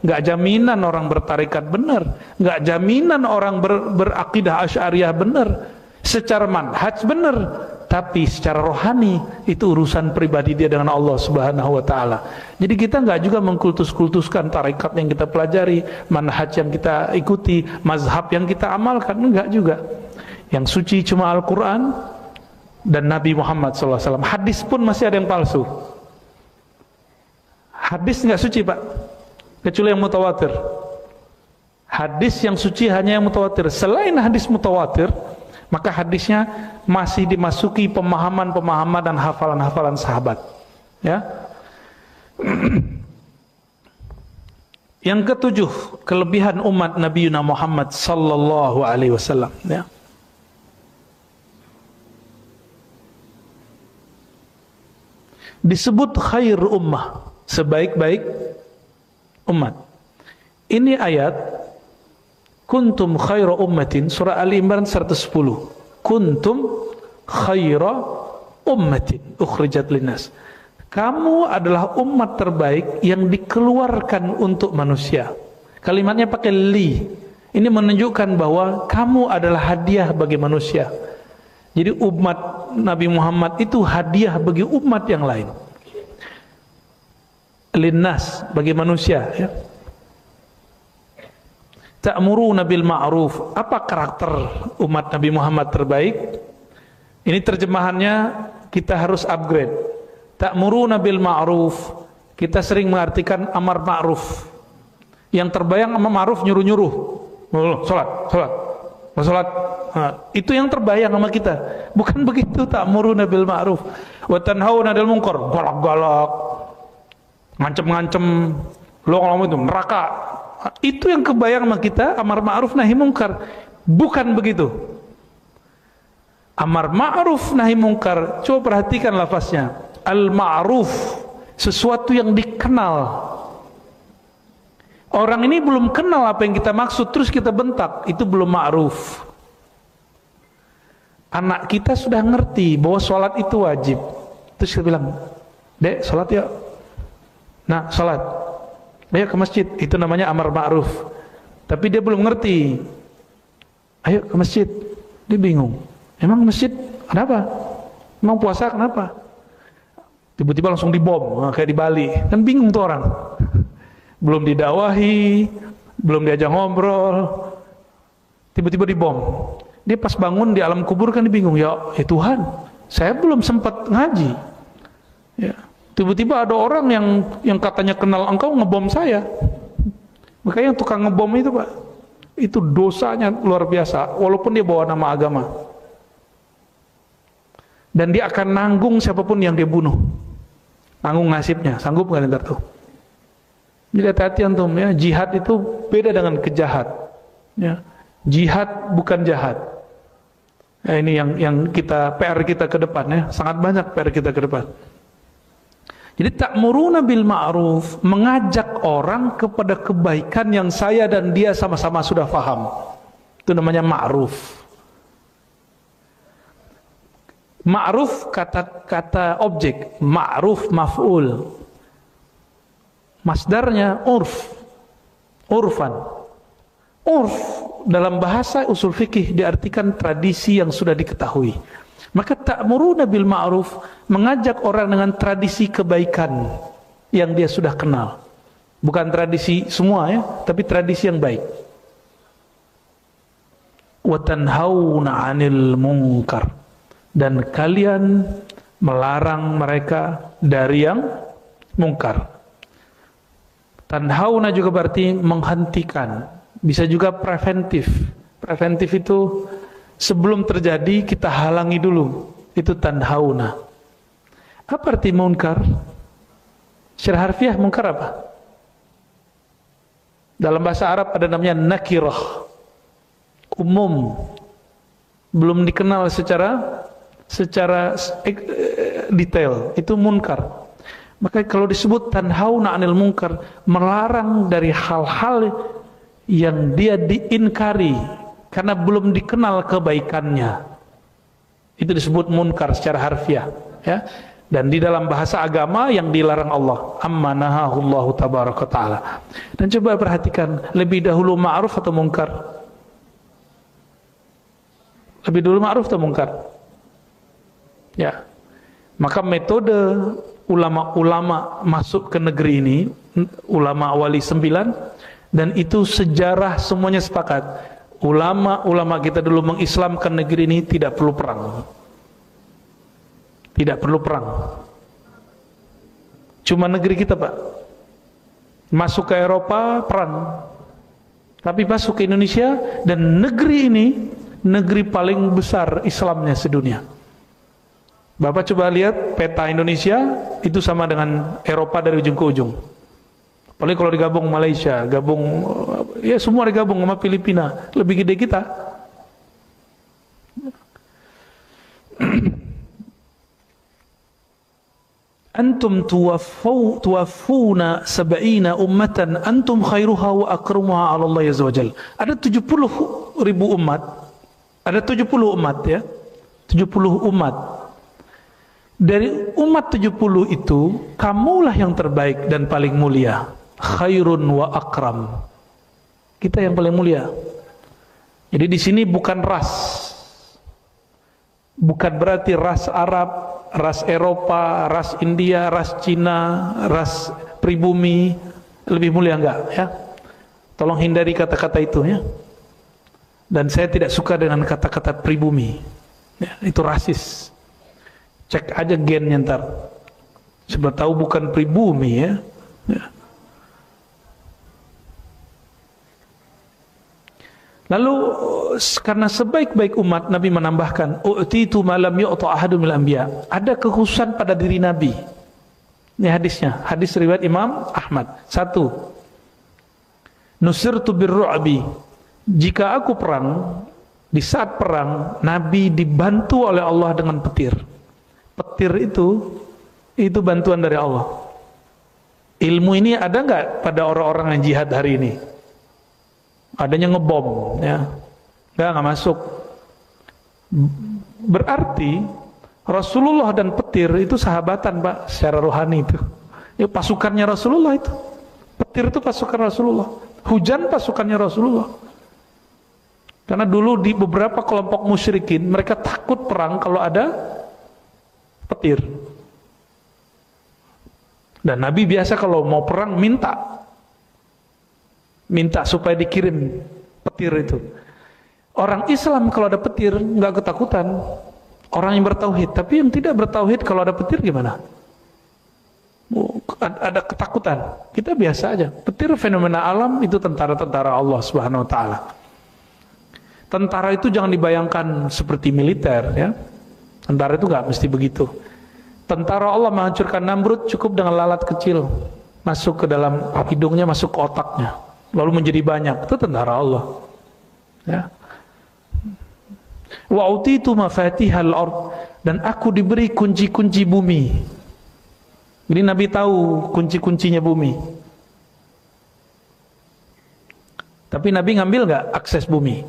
Nggak jaminan orang bertarikat benar, nggak jaminan orang berakidah Asy'ariyah benar. Secara manhaj benar, tapi secara rohani itu urusan pribadi dia dengan Allah Subhanahu wa taala. Jadi kita nggak juga mengkultus-kultuskan tarekat yang kita pelajari, manhaj yang kita ikuti, mazhab yang kita amalkan, enggak juga. Yang suci cuma Al-Qur'an dan Nabi Muhammad SAW. Hadis pun masih ada yang palsu. Hadis nggak suci pak, kecuali yang mutawatir. Hadis yang suci hanya yang mutawatir. Selain hadis mutawatir, maka hadisnya masih dimasuki pemahaman-pemahaman dan hafalan-hafalan sahabat. Ya. Yang ketujuh, kelebihan umat Nabi Muhammad sallallahu alaihi wasallam. Ya. Disebut khair ummah, sebaik-baik umat. Ini ayat kuntum khaira ummatin, surah Ali Imran 110. Kuntum khaira ummatin ukhrijat linnas. Kamu adalah umat terbaik yang dikeluarkan untuk manusia. Kalimatnya pakai li. Ini menunjukkan bahwa kamu adalah hadiah bagi manusia. Jadi umat Nabi Muhammad itu hadiah bagi umat yang lain. Linnas, bagi manusia, ya. Ta'muruna bil ma'ruf. Apa karakter umat Nabi Muhammad terbaik? Ini terjemahannya kita harus upgrade. Ta'muruna bil ma'ruf. Kita sering mengartikan amar ma'ruf. Yang terbayang amar ma'ruf nyuruh-nyuruh. Salat. Nah, itu yang terbayang sama kita. Bukan begitu ta'muruna bil ma'ruf. Wa tanhauna 'anil munkar. Galak-galak. Ngancem-ngancem. Lo ngomong itu neraka. Itu yang kebayang sama kita, amar ma'ruf nahi mungkar. Bukan begitu. Amar ma'ruf nahi mungkar, coba perhatikan lafaznya. Al-ma'ruf, sesuatu yang dikenal. Orang ini belum kenal apa yang kita maksud, terus kita bentak, itu belum ma'ruf. Anak kita sudah ngerti bahwa sholat itu wajib, terus kita bilang, dek sholat ya. Nah sholat, ayo ke masjid, itu namanya amar ma'ruf. Tapi dia belum ngerti. Ayo ke masjid, dia bingung. Emang masjid kenapa? Emang puasa kenapa? Tiba-tiba langsung dibom, kayak di Bali. Kan bingung tuh orang. Belum didakwahi, belum diajak ngobrol, tiba-tiba dibom. Dia pas bangun di alam kubur kan dia bingung. Ya Tuhan, saya belum sempat ngaji. Ya. Tiba-tiba ada orang yang katanya kenal engkau ngebom saya. Makanya yang tukang ngebom itu pak, itu dosanya luar biasa, walaupun dia bawa nama agama. Dan dia akan nanggung siapapun yang dia bunuh. Tanggung nasibnya, sanggup nggak ntar tuh? Jadi hati-hati antum ya, jihad itu beda dengan kejahat. Ya. Jihad bukan jahat. Ya, ini yang kita PR kita ke depan ya, sangat banyak PR kita ke depan. Jadi ta'muruna bil ma'ruf, mengajak orang kepada kebaikan yang saya dan dia sama-sama sudah faham. Itu namanya ma'ruf. Ma'ruf kata objek, ma'ruf maf'ul. Masdarnya urf, urfan. Urf dalam bahasa usul fikih diartikan tradisi yang sudah diketahui. Maka ta'muruna bil ma'ruf, mengajak orang dengan tradisi kebaikan yang dia sudah kenal. Bukan tradisi semua ya, tapi tradisi yang baik. Wa tanhauna 'anil munkar, dan kalian melarang mereka dari yang mungkar. Tanhauna juga berarti menghentikan, bisa juga preventif. Preventif itu sebelum terjadi kita halangi dulu, itu tanhauna. Apa arti munkar? Secara harfiah munkar apa? Dalam bahasa Arab ada namanya nakirah, umum, belum dikenal secara detail, itu munkar. Maka kalau disebut tanhauna 'anil munkar, melarang dari hal-hal yang dia diinkari karena belum dikenal kebaikannya, itu disebut munkar secara harfiah ya. Dan di dalam bahasa agama yang dilarang Allah, amma nahahullahu tabaraka ta'ala. Dan coba perhatikan, lebih dahulu ma'ruf atau munkar? Lebih dulu ma'ruf atau munkar? Ya. Maka metode ulama-ulama masuk ke negeri ini, ulama wali 9, dan itu sejarah semuanya sepakat. Ulama-ulama kita dulu mengislamkan negeri ini tidak perlu perang. Tidak perlu perang. Cuma negeri kita, Pak. Masuk ke Eropa, perang. Tapi masuk ke Indonesia, dan negeri ini, negeri paling besar Islamnya sedunia. Bapak coba lihat peta Indonesia, itu sama dengan Eropa dari ujung ke ujung. Apalagi kalau digabung Malaysia, gabung, ya semua digabung sama Filipina, lebih gede kita. Antum tuwaffuna sab'ina ummatan antum khairuha wa akramuha 'ala Allah azza wajalla. Ada 70.000 umat. Ada 70 umat ya. 70 umat. Dari umat 70 itu, kamulah yang terbaik dan paling mulia. Khairun wa akram. Kita yang paling mulia. Jadi di sini bukan ras. Bukan berarti ras Arab, ras Eropa, ras India, ras Cina, ras pribumi lebih mulia, enggak ya. Tolong hindari kata-kata itu ya. Dan saya tidak suka dengan kata-kata pribumi ya, itu rasis. Cek aja gennya ntar, sebab tahu bukan pribumi ya. Lalu karena sebaik-baik umat, Nabi menambahkan, u'titu ma lam yu'ta ahadun minal anbiya. Ada kekhususan pada diri Nabi. Ini hadisnya, hadis riwayat Imam Ahmad. 1. Nusirtu birru'bi. Jika aku perang, di saat perang, Nabi dibantu oleh Allah dengan petir. Petir itu bantuan dari Allah. Ilmu ini ada nggak pada orang-orang yang jihad hari ini? Adanya ngebom ya, nggak masuk. Berarti Rasulullah dan petir itu sahabatan, Pak, secara rohani itu. Ya, pasukannya Rasulullah itu. Petir itu pasukan Rasulullah. Hujan pasukannya Rasulullah. Karena dulu di beberapa kelompok musyrikin, mereka takut perang kalau ada petir. Dan Nabi biasa kalau mau perang minta supaya dikirim petir itu. Orang Islam kalau ada petir nggak ketakutan, orang yang bertauhid. Tapi yang tidak bertauhid kalau ada petir gimana? Ada ketakutan. Kita biasa aja. Petir fenomena alam, itu tentara-tentara Allah Subhanahu Wa Taala. Tentara itu jangan dibayangkan seperti militer ya. Tentara itu nggak mesti begitu. Tentara Allah menghancurkan Namrud cukup dengan lalat kecil masuk ke dalam hidungnya, masuk ke otaknya, lalu menjadi banyak. Itu tentara Allah. Ya. Wa utitu mafatihal ard, dan aku diberi kunci-kunci bumi. Jadi Nabi tahu kunci-kuncinya bumi. Tapi Nabi ngambil nggak akses bumi?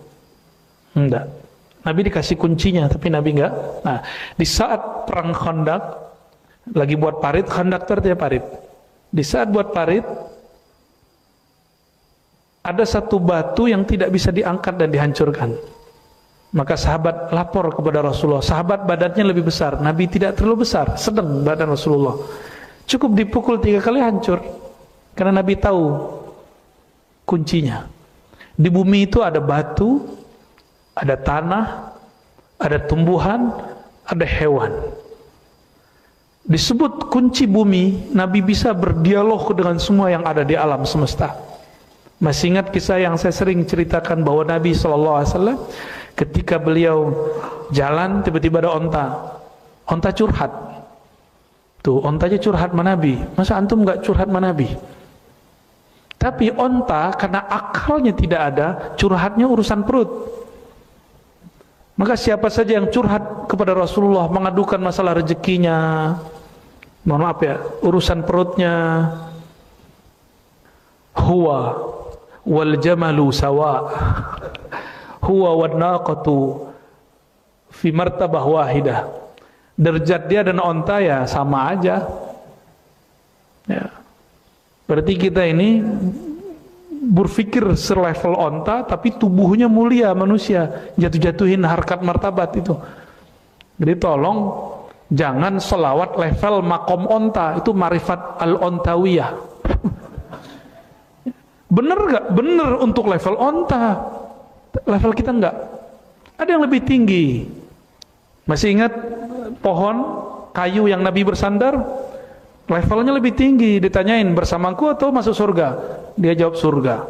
Enggak. Nabi dikasih kuncinya, tapi Nabi enggak. Nah, di saat perang Khandaq, lagi buat parit, Khandaq itu artinya parit. Di saat buat parit, ada satu batu yang tidak bisa diangkat dan dihancurkan. Maka sahabat lapor kepada Rasulullah. Sahabat badannya lebih besar, Nabi tidak terlalu besar, sedang badan Rasulullah. Cukup dipukul 3 kali hancur. Karena Nabi tahu kuncinya. Di bumi itu ada batu, ada tanah, ada tumbuhan, ada hewan. Disebut kunci bumi, Nabi bisa berdialog dengan semua yang ada di alam semesta. Masih ingat kisah yang saya sering ceritakan bahwa Nabi SAW ketika beliau jalan, tiba-tiba ada onta curhat. Tuh, ontanya curhat sama Nabi. Masa antum nggak curhat sama Nabi? Tapi onta karena akalnya tidak ada, curhatnya urusan perut. Maka siapa saja yang curhat kepada Rasulullah mengadukan masalah rezekinya, mohon maaf ya, urusan perutnya, huwa wal jamalu sawa, huwa wan naqatu fi martabah wahidah. Derajat dia dan onta ya sama aja. Ya. Berarti kita ini berpikir selevel onta, tapi tubuhnya mulia manusia, jatuh-jatuhin harkat martabat itu. Jadi tolong jangan selawat level makom onta, itu marifat al-ontawiyah. Bener gak? Bener untuk level onta, level kita enggak. Ada yang lebih tinggi. Masih ingat pohon kayu yang Nabi bersandar? Levelnya lebih tinggi. Ditanyain bersamaku atau masuk surga? Dia jawab surga.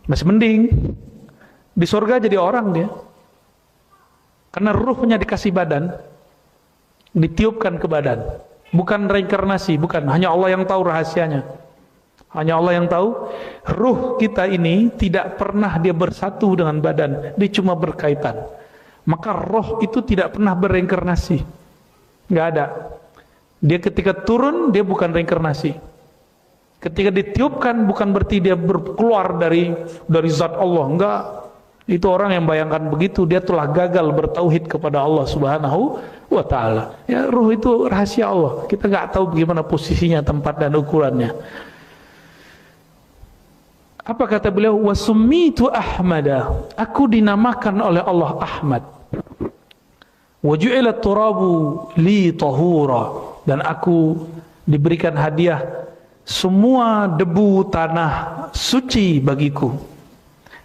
Masih mending. Di surga jadi orang dia. Karena ruhnya dikasih badan, ditiupkan ke badan. Bukan reinkarnasi, bukan. Hanya Allah yang tahu rahasianya. Hanya Allah yang tahu. Ruh kita ini tidak pernah dia bersatu dengan badan. Dia cuma berkaitan. Maka roh itu tidak pernah bereinkarnasi. Nggak ada. Dia ketika turun, dia bukan reinkarnasi. Ketika ditiupkan, bukan berarti dia keluar dari zat Allah. Enggak. Itu orang yang bayangkan begitu, dia telah gagal bertauhid kepada Allah Subhanahu wa ta'ala. Ya, ruh itu rahasia Allah. Kita nggak tahu bagaimana posisinya, tempat dan ukurannya. Apa kata beliau? Wasummitu Ahmada, aku dinamakan oleh Allah Ahmad. Wa ju'ila turabu li tahura, dan aku diberikan hadiah semua debu tanah suci bagiku.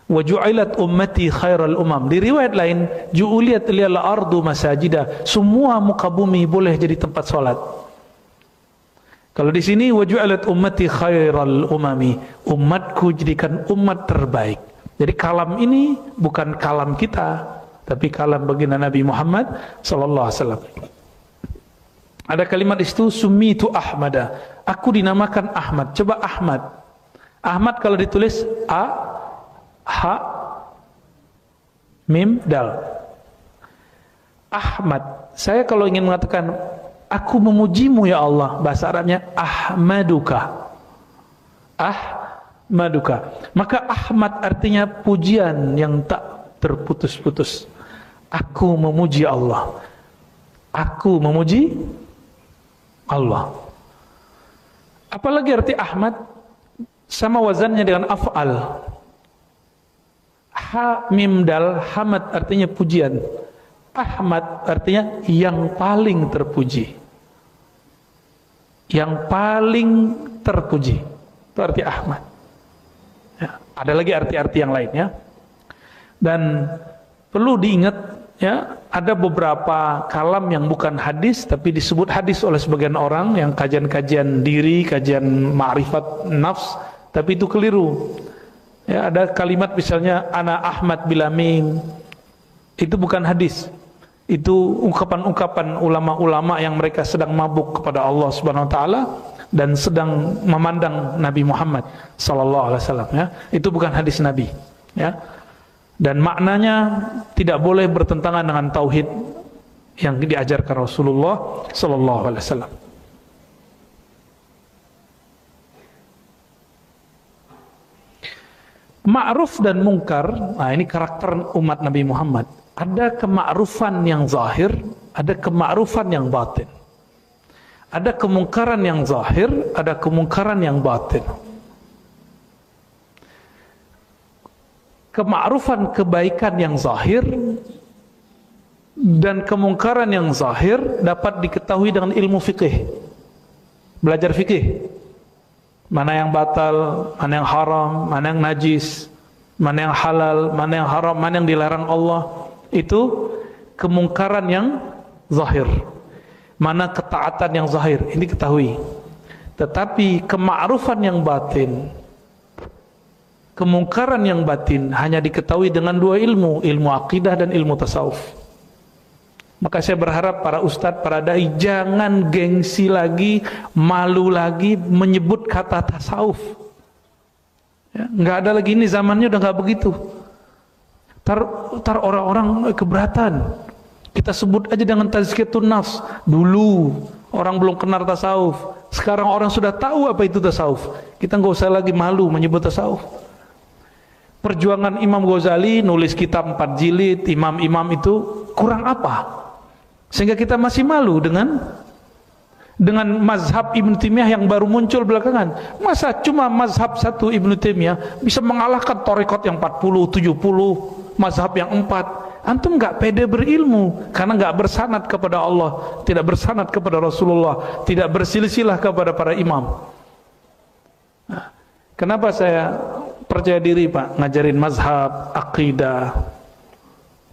Wa ju'ilat ummati khairal umam. Di riwayat lain, ju'iliyat liyal ardu masajida, semua muka bumi boleh jadi tempat salat. Kalau di sini waju'alat ummati khairal umami, umatku jadikan umat terbaik. Jadi kalam ini bukan kalam kita, tapi kalam baginda Nabi Muhammad sallallahu alaihi wasallam. Ada kalimat di situ, summitu Ahmada, aku dinamakan Ahmad. Coba Ahmad. Ahmad kalau ditulis A, H, Mim, Dal. Ahmad. Saya kalau ingin mengatakan aku memujimu ya Allah, bahasa Arabnya Ahmaduka. Ahmaduka. Maka Ahmad artinya pujian yang tak terputus-putus. Aku memuji Allah. Aku memuji Allah. Apalagi arti Ahmad? Sama wazannya dengan af'al. Ha mim dal, hamad artinya pujian. Ahmad artinya yang paling terpuji. Yang paling terpuji. Itu arti Ahmad. Ya, ada lagi arti-arti yang lainnya. Dan perlu diingat ya, ada beberapa kalam yang bukan hadis tapi disebut hadis oleh sebagian orang yang kajian-kajian diri, kajian ma'rifat nafs, tapi itu keliru. Ya, ada kalimat misalnya ana Ahmad bila mim. Itu bukan hadis. Itu ungkapan-ungkapan ulama-ulama yang mereka sedang mabuk kepada Allah Subhanahu wa taala dan sedang memandang Nabi Muhammad sallallahu alaihi wasallam, ya. Itu bukan hadis Nabi, ya. Dan maknanya tidak boleh bertentangan dengan tauhid yang diajarkan Rasulullah sallallahu alaihi wasallam. Ma'ruf dan mungkar, nah ini karakter umat Nabi Muhammad. Ada kema'rufan yang zahir, ada kema'rufan yang batin. Ada kemungkaran yang zahir, ada kemungkaran yang batin. Kema'rufan kebaikan yang zahir dan kemungkaran yang zahir dapat diketahui dengan ilmu fikih. Belajar fikih. Mana yang batal, mana yang haram, mana yang najis, mana yang halal, mana yang haram, mana yang dilarang Allah. Itu kemungkaran yang zahir. Mana ketaatan yang zahir, ini ketahui. Tetapi kema'rufan yang batin, kemungkaran yang batin hanya diketahui dengan dua ilmu, ilmu akidah dan ilmu tasawuf. Maka saya berharap para ustadz, para dai jangan gengsi lagi, malu lagi menyebut kata tasawuf. Ya, nggak ada lagi, ini zamannya udah nggak begitu. Tar orang-orang keberatan. Kita sebut aja dengan tazkiyatun nafs. Dulu orang belum kenal tasawuf. Sekarang orang sudah tahu apa itu tasawuf. Kita nggak usah lagi malu menyebut tasawuf. Perjuangan Imam Ghazali nulis kitab 4 jilid, imam-imam itu kurang apa? Sehingga kita masih malu dengan mazhab Ibnu Taimiyah yang baru muncul belakangan. Masa cuma mazhab satu Ibnu Taimiyah bisa mengalahkan tarekat yang 40, 70, mazhab yang 4. Antum nggak pede berilmu karena nggak bersanad kepada Allah, tidak bersanad kepada Rasulullah, tidak bersilsilah kepada para imam. Nah, kenapa saya percaya diri Pak ngajarin mazhab, akidah,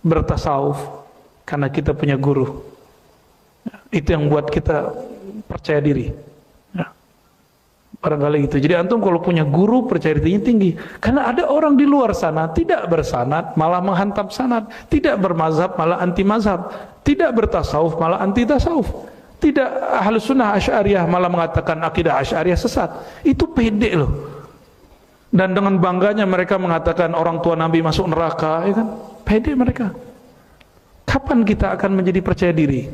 bertasawuf? Karena kita punya guru. Itu yang buat kita percaya diri. Ya. Barangkali gitu. Jadi antum kalau punya guru percaya dirinya tinggi. Karena ada orang di luar sana tidak bersanad malah menghantam sanad, tidak bermazhab malah anti mazhab, tidak bertasawuf malah anti tasawuf, tidak Ahlus Sunnah Asy'ariyah malah mengatakan akidah Asy'ariyah sesat. Itu pede loh. Dan dengan bangganya mereka mengatakan orang tua Nabi masuk neraka, ya kan? Pede mereka. Kapan kita akan menjadi percaya diri?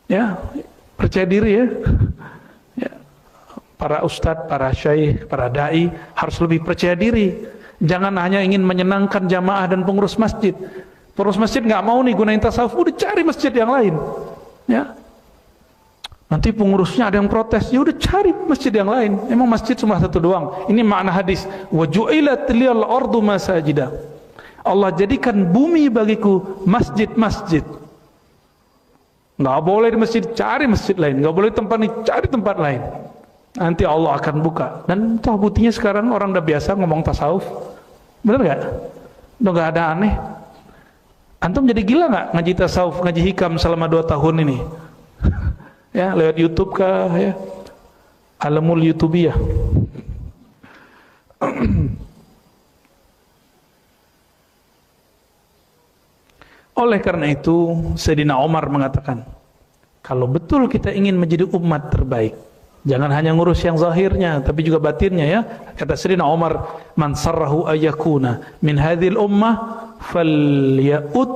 Ya, percaya diri ya. Ya. Para ustadz, para syaikh, para dai harus lebih percaya diri. Jangan hanya ingin menyenangkan jamaah dan pengurus masjid. Pengurus masjid nggak mau nih gunain tasawuf, udah cari masjid yang lain. Ya. Nanti pengurusnya ada yang protes, ya udah cari masjid yang lain. Emang masjid cuma satu doang. Ini makna hadis. Wa ju'ilat liyal ardu masajida. Allah jadikan bumi bagiku masjid-masjid. Nggak boleh di masjid, cari masjid lain. Nggak boleh tempat ini, cari tempat lain. Nanti Allah akan buka. Dan toh buktinya sekarang orang udah biasa ngomong tasawuf. Bener nggak? Udah nggak ada aneh. Antum jadi gila nggak ngaji tasawuf, ngaji hikam selama 2 tahun ini? Ya, lewat YouTube kah ya? Alamul YouTubiyah. Oleh karena itu Sayyidina Umar mengatakan, kalau betul kita ingin menjadi umat terbaik, jangan hanya ngurus yang zahirnya tapi juga batinnya ya. Kata Sayyidina Umar, man sarrahu ayyakuna min hadhil ummah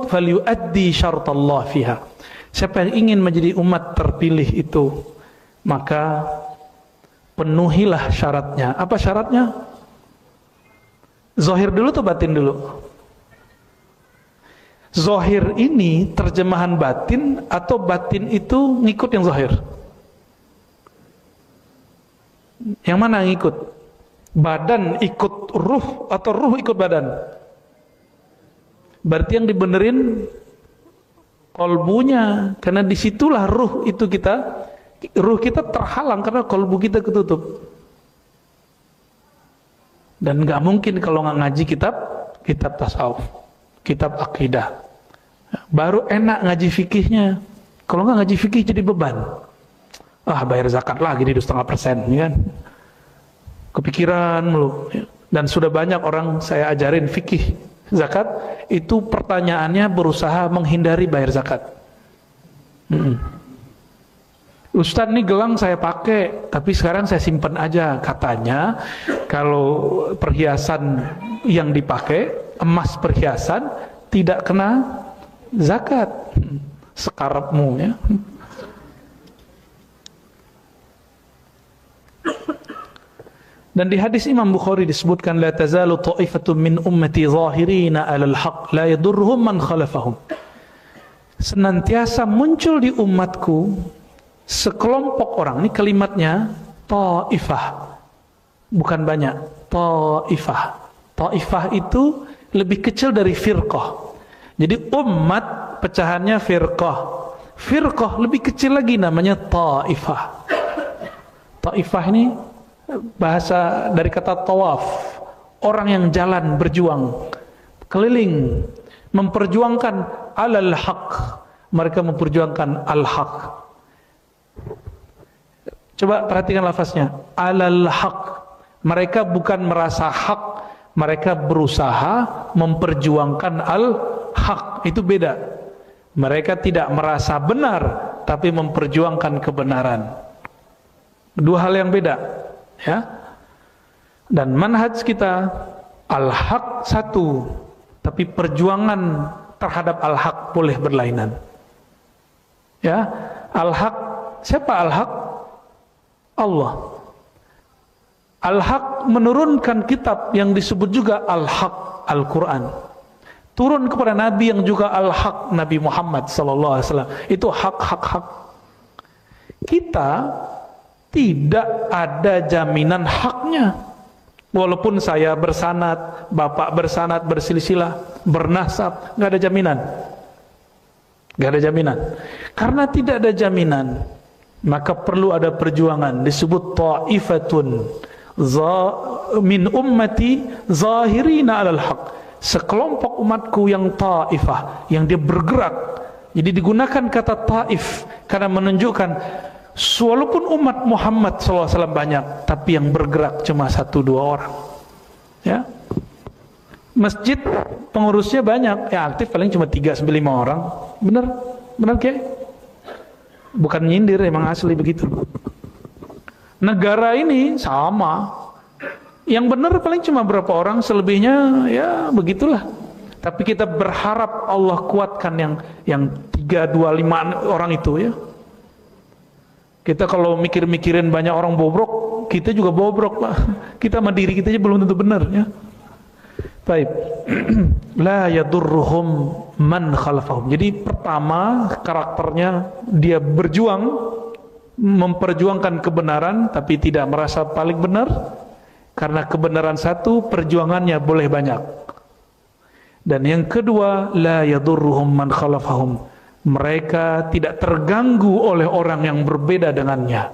falyuaddi syartallah fiha. Siapa yang ingin menjadi umat terpilih itu, maka penuhilah syaratnya. Apa syaratnya? Zahir dulu atau batin dulu? Zahir ini terjemahan batin atau batin itu ngikut yang zahir? Yang mana yang ikut? Badan ikut ruh atau ruh ikut badan? Berarti yang dibenerin kolbunya, karena disitulah ruh kita terhalang karena kolbu kita ketutup. Dan nggak mungkin kalau nggak ngaji kitab tasawuf, kitab akidah, baru enak ngaji fikihnya. Kalau nggak ngaji fikih jadi beban. Bayar zakat lagi di 2,5%, ya kan? Kepikiran mulu. Dan sudah banyak orang saya ajarin fikih zakat, itu pertanyaannya berusaha menghindari bayar zakat. Ustadz, nih gelang saya pakai, tapi sekarang saya simpan aja. Katanya kalau perhiasan yang dipakai, emas perhiasan, tidak kena zakat. Sekarapmu ya. Dan di hadis Imam Bukhari disebutkan, la tazalu ta'ifatun min ummati zahirina 'alal haqq la yadurruhum man khalafahum. Senantiasa muncul di umatku sekelompok orang, ini kalimatnya ta'ifah, bukan banyak, ta'ifah. Ta'ifah itu lebih kecil dari firqah. Jadi umat pecahannya firqah. Firqah lebih kecil lagi, namanya ta'ifah. Ta'ifah ini bahasa dari kata tawaf, orang yang jalan berjuang, keliling, memperjuangkan alal haq. Mereka memperjuangkan al-haq. Coba perhatikan lafaznya, alal haq. Mereka bukan merasa hak, mereka berusaha memperjuangkan al-haq. Itu beda. Mereka tidak merasa benar, tapi memperjuangkan kebenaran. Dua hal yang beda, ya. Dan manhaj kita al-haq satu, tapi perjuangan terhadap al-haq boleh berlainan. Ya, al-haq, siapa al-haq? Allah. Al-haq menurunkan kitab yang disebut juga al-haq, Al-Quran. Turun kepada Nabi yang juga al-haq, Nabi Muhammad SAW. Itu hak-hak-hak. Kita tidak ada jaminan haknya. Walaupun saya bersanad, bapak bersanad, bersilsilah, bernasab, nggak ada jaminan. Nggak ada jaminan. Karena tidak ada jaminan, maka perlu ada perjuangan. Disebut ta'ifatun min ummati zahirina 'alal haq. Sekelompok umatku yang ta'ifah, yang dia bergerak. Jadi digunakan kata ta'if karena menunjukkan walaupun umat Muhammad SAW banyak, tapi yang bergerak cuma 1-2 orang. Ya, masjid pengurusnya banyak, yang aktif paling cuma 3-5 orang. Benar? Benar ke? Bukan nyindir, emang asli begitu. Negara ini sama, yang benar paling cuma berapa orang, selebihnya ya begitulah. Tapi kita berharap Allah kuatkan yang 3-2-5 orang itu ya. Kita kalau mikir-mikirin banyak orang bobrok, kita juga bobrok lah. Kita sama diri kita aja belum tentu benar ya. Baik. La yadurruhum man khalafahum. Jadi pertama karakternya dia berjuang, memperjuangkan kebenaran tapi tidak merasa paling benar. Karena kebenaran satu, perjuangannya boleh banyak. Dan yang kedua, la yadurruhum man khalafahum. Mereka tidak terganggu oleh orang yang berbeda dengannya.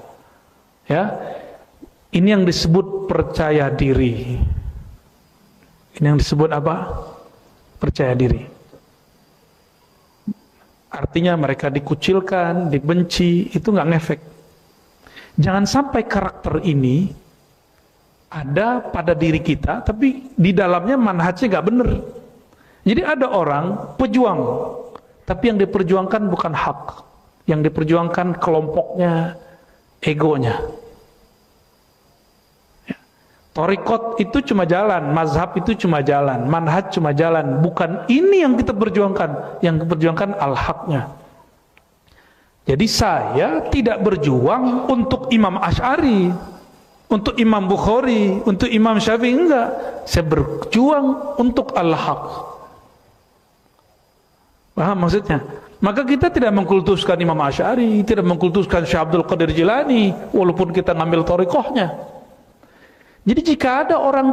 Ya, ini yang disebut percaya diri. Ini yang disebut apa? Percaya diri. Artinya mereka dikucilkan, dibenci, itu nggak ngefek. Jangan sampai karakter ini ada pada diri kita, tapi di dalamnya manhajnya nggak benar. Jadi ada orang pejuang, tapi yang diperjuangkan bukan hak, yang diperjuangkan kelompoknya, egonya. Ya. Thariqat itu cuma jalan, mazhab itu cuma jalan, manhaj cuma jalan. Bukan ini yang kita perjuangkan, yang diperjuangkan al-haqnya. Jadi saya tidak berjuang untuk Imam Asy'ari, untuk Imam Bukhari, untuk Imam Syafi'i, enggak. Saya berjuang untuk al-haq. Paham maksudnya? Maka kita tidak mengkultuskan Imam Asy'ari, tidak mengkultuskan Syekh Abdul Qadir Jilani, walaupun kita ngambil thariqahnya. Jadi jika ada orang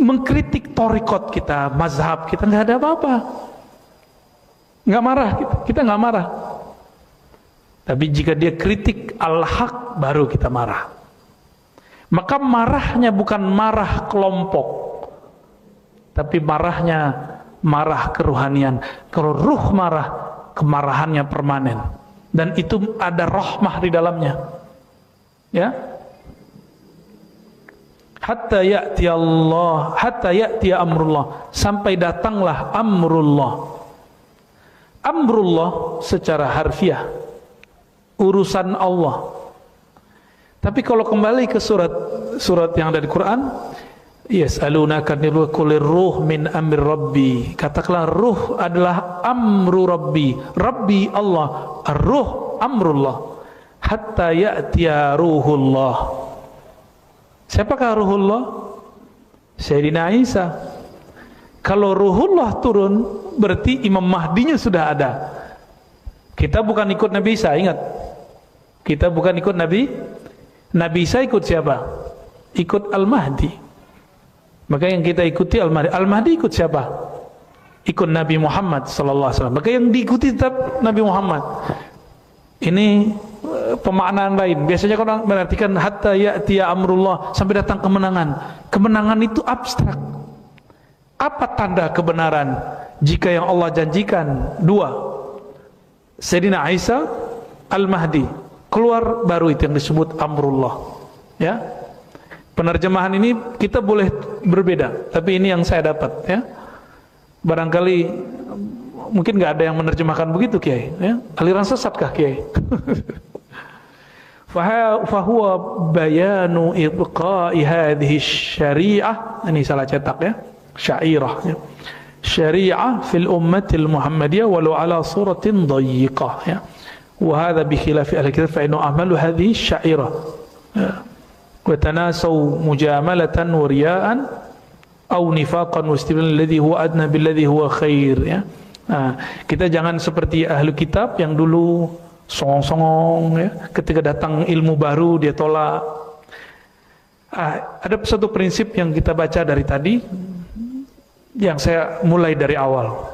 mengkritik thariqat kita, mazhab kita, nggak ada apa-apa. Nggak marah, kita nggak marah. Tapi jika dia kritik al-haq, baru kita marah. Maka marahnya bukan marah kelompok, tapi marahnya marah keruhanian. Kalau ruh marah, kemarahannya permanen, dan itu ada rahmah di dalamnya. Ya. hatta ya'ti amrullah, sampai datanglah amrullah. Amrullah secara harfiah urusan Allah. Tapi kalau kembali ke surat yang ada di Quran, yas'alunaka kulir ruh min amri rabbi, katakanlah ruh adalah amru rabbi, rabbi Allah, ar-ruh amrullah, hatta ya'tiya ruhullah. Siapakah ruhullah? Sayyidina Isa. Kalau ruhullah turun, berarti Imam Mahdinya sudah ada. Kita bukan ikut Nabi Isa, ingat. Kita bukan ikut Nabi Isa, ikut siapa? Ikut Al-Mahdi. Maka yang kita ikuti Al-Mahdi. Al-Mahdi ikut siapa? Ikut Nabi Muhammad sallallahu alaihi wasallam. Maka yang diikuti tetap Nabi Muhammad. Ini pemaknaan lain. Biasanya orang mengartikan hatta ya'tiya amrullah, sampai datang kemenangan. Kemenangan itu abstrak. Apa tanda kebenaran? Jika yang Allah janjikan dua, Sayyidina Isa, Al-Mahdi, keluar baru itu yang disebut amrullah. Ya, penerjemahan ini kita boleh berbeda, tapi ini yang saya dapat. Ya, barangkali mungkin nggak ada yang menerjemahkan begitu, Kiai. Ya, aliran sesatkah, Kiai? Fahuwa bayanu ibqa'i hadhihi syari'ah. Ini salah cetak ya. Syairah ya. Syari'ah fil ummatil Muhammadiyah walau ala suratin dayiqah ya. Wa hadha bi khilafi ahli kitab fa inna amalu hadhihi syairah. Wa tanasaw mujamalatan wa riya'an aw nifaqan wa istiblan alladhi huwa adna billadhi huwa khair ya. Kita jangan seperti ahli kitab yang dulu songong-songong ya, ketika datang ilmu baru dia tolak. Ada satu prinsip yang kita baca dari tadi, yang saya mulai dari awal,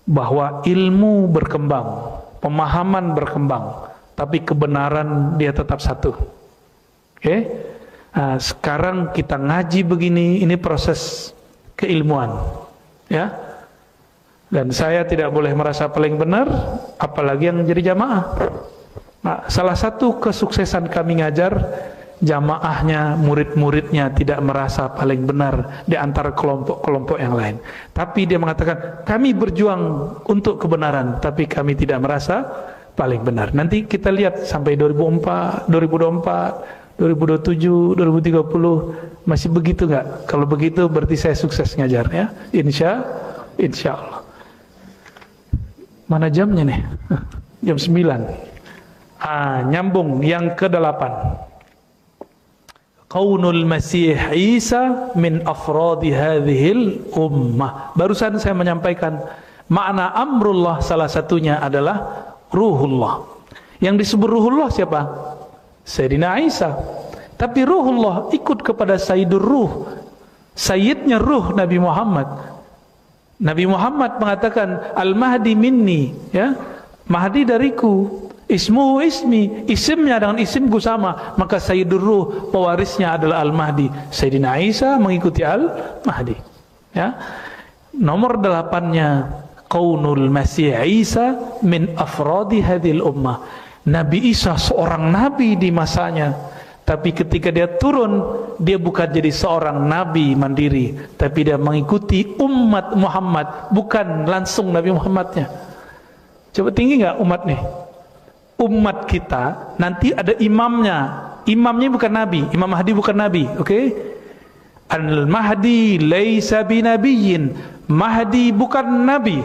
bahwa ilmu berkembang, pemahaman berkembang, tapi kebenaran dia tetap satu. Oke? Sekarang kita ngaji begini, ini proses keilmuan ya. Dan saya tidak boleh merasa paling benar, apalagi yang jadi jamaah. Nah, salah satu kesuksesan kami ngajar, jamaahnya, murid-muridnya tidak merasa paling benar di antara kelompok-kelompok yang lain. Tapi dia mengatakan, kami berjuang untuk kebenaran, tapi kami tidak merasa paling benar. Nanti kita lihat sampai 2004, 2024, 2027, 2030, masih begitu nggak? Kalau begitu berarti saya sukses ngajar ya. Insya Allah. Mana jamnya nih? Jam 9. Nyambung yang ke-8. Qaunul Masih Isa min afradi hadhil ummah. Barusan saya menyampaikan makna amrullah, salah satunya adalah ruhullah. Yang disebut ruhullah siapa? Sayyidina Isa. Tapi ruhullah ikut kepada Sayyidur Ruh. Sayyidnya ruh Nabi Muhammad. Nabi Muhammad mengatakan Al-Mahdi minni ya. Mahdi dariku, ismuhu ismi, isimnya dengan isimku sama. Maka Sayyidur Ruh, pewarisnya adalah Al-Mahdi. Sayyidina Isa mengikuti Al-Mahdi ya. Nomor 8-nya Qaunul Masih Isa min afradi hadhil ummah. Nabi Isa seorang nabi di masanya, tapi ketika dia turun, dia bukan jadi seorang nabi mandiri, tapi dia mengikuti umat Muhammad, bukan langsung Nabi Muhammadnya. Coba tinggi nggak umat nih? Umat kita nanti ada imamnya. Imamnya bukan nabi, Imam Mahdi bukan nabi, oke? Al-Mahdi laisa binabiyyin. Mahdi bukan nabi,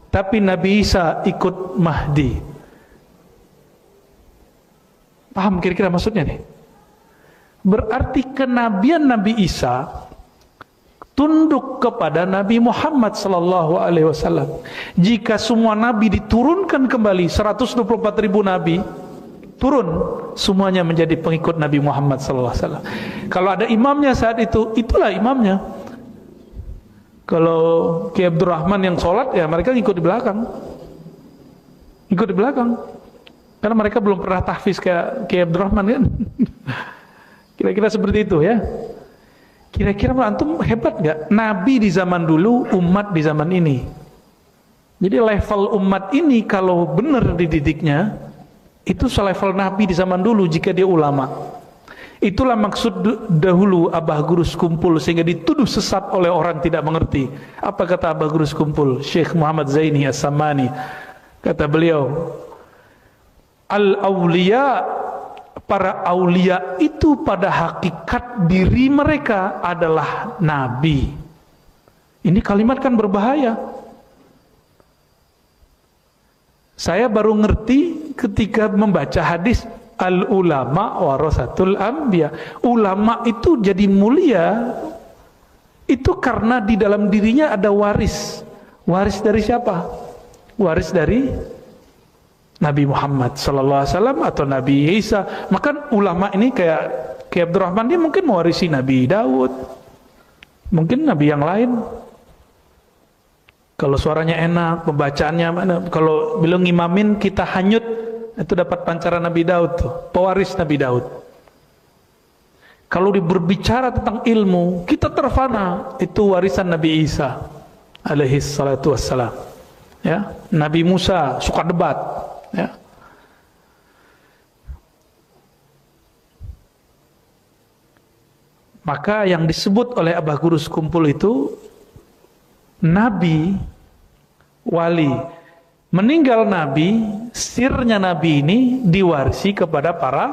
tapi Nabi Isa ikut Mahdi. Paham kira-kira maksudnya nih? Berarti kenabian Nabi Isa tunduk kepada Nabi Muhammad sallallahu alaihi wasallam. Jika semua nabi diturunkan kembali, 124.000 nabi turun semuanya menjadi pengikut Nabi Muhammad sallallahu alaihi wasallam. Kalau ada imamnya saat itu, itulah imamnya. Kalau Kiai Abdurrahman yang sholat, ya mereka ikut di belakang. Ikut di belakang. Karena mereka belum pernah tahfiz kayak Kiai Abdurrahman kan. Kira-kira seperti itu ya. Kira-kira antum hebat nggak? Nabi di zaman dulu, umat di zaman ini. Jadi level umat ini kalau benar dididiknya, itu selevel Nabi di zaman dulu jika dia ulama. Itulah maksud dahulu Abah Guru Sekumpul, sehingga dituduh sesat oleh orang tidak mengerti. Apa kata Abah Guru Sekumpul? Syekh Muhammad Zaini As-Samani, kata beliau, al-awliya, para aulia itu pada hakikat diri mereka adalah nabi. Ini kalimat kan berbahaya. Saya baru ngerti ketika membaca hadis al-ulama warasatul anbiya. Ulama itu jadi mulia itu karena di dalam dirinya ada waris. Waris dari siapa? Waris dari Nabi Muhammad sallallahu alaihi wasallam atau Nabi Isa. Maka ulama ini kayak Abdurrahman, dia mungkin mewarisi Nabi Daud, mungkin nabi yang lain. Kalau suaranya enak, pembacaannya mana, kalau bilang ngimamin kita hanyut, itu dapat pancaran Nabi Daud tuh, pewaris Nabi Daud. Kalau berbicara tentang ilmu, kita terfana, itu warisan Nabi Isa alaihi salatu wassalam. Ya, Nabi Musa suka debat, ya. Maka yang disebut oleh Abah Guru Sekumpul itu nabi, wali. Meninggal nabi, sirnya nabi ini diwarisi kepada para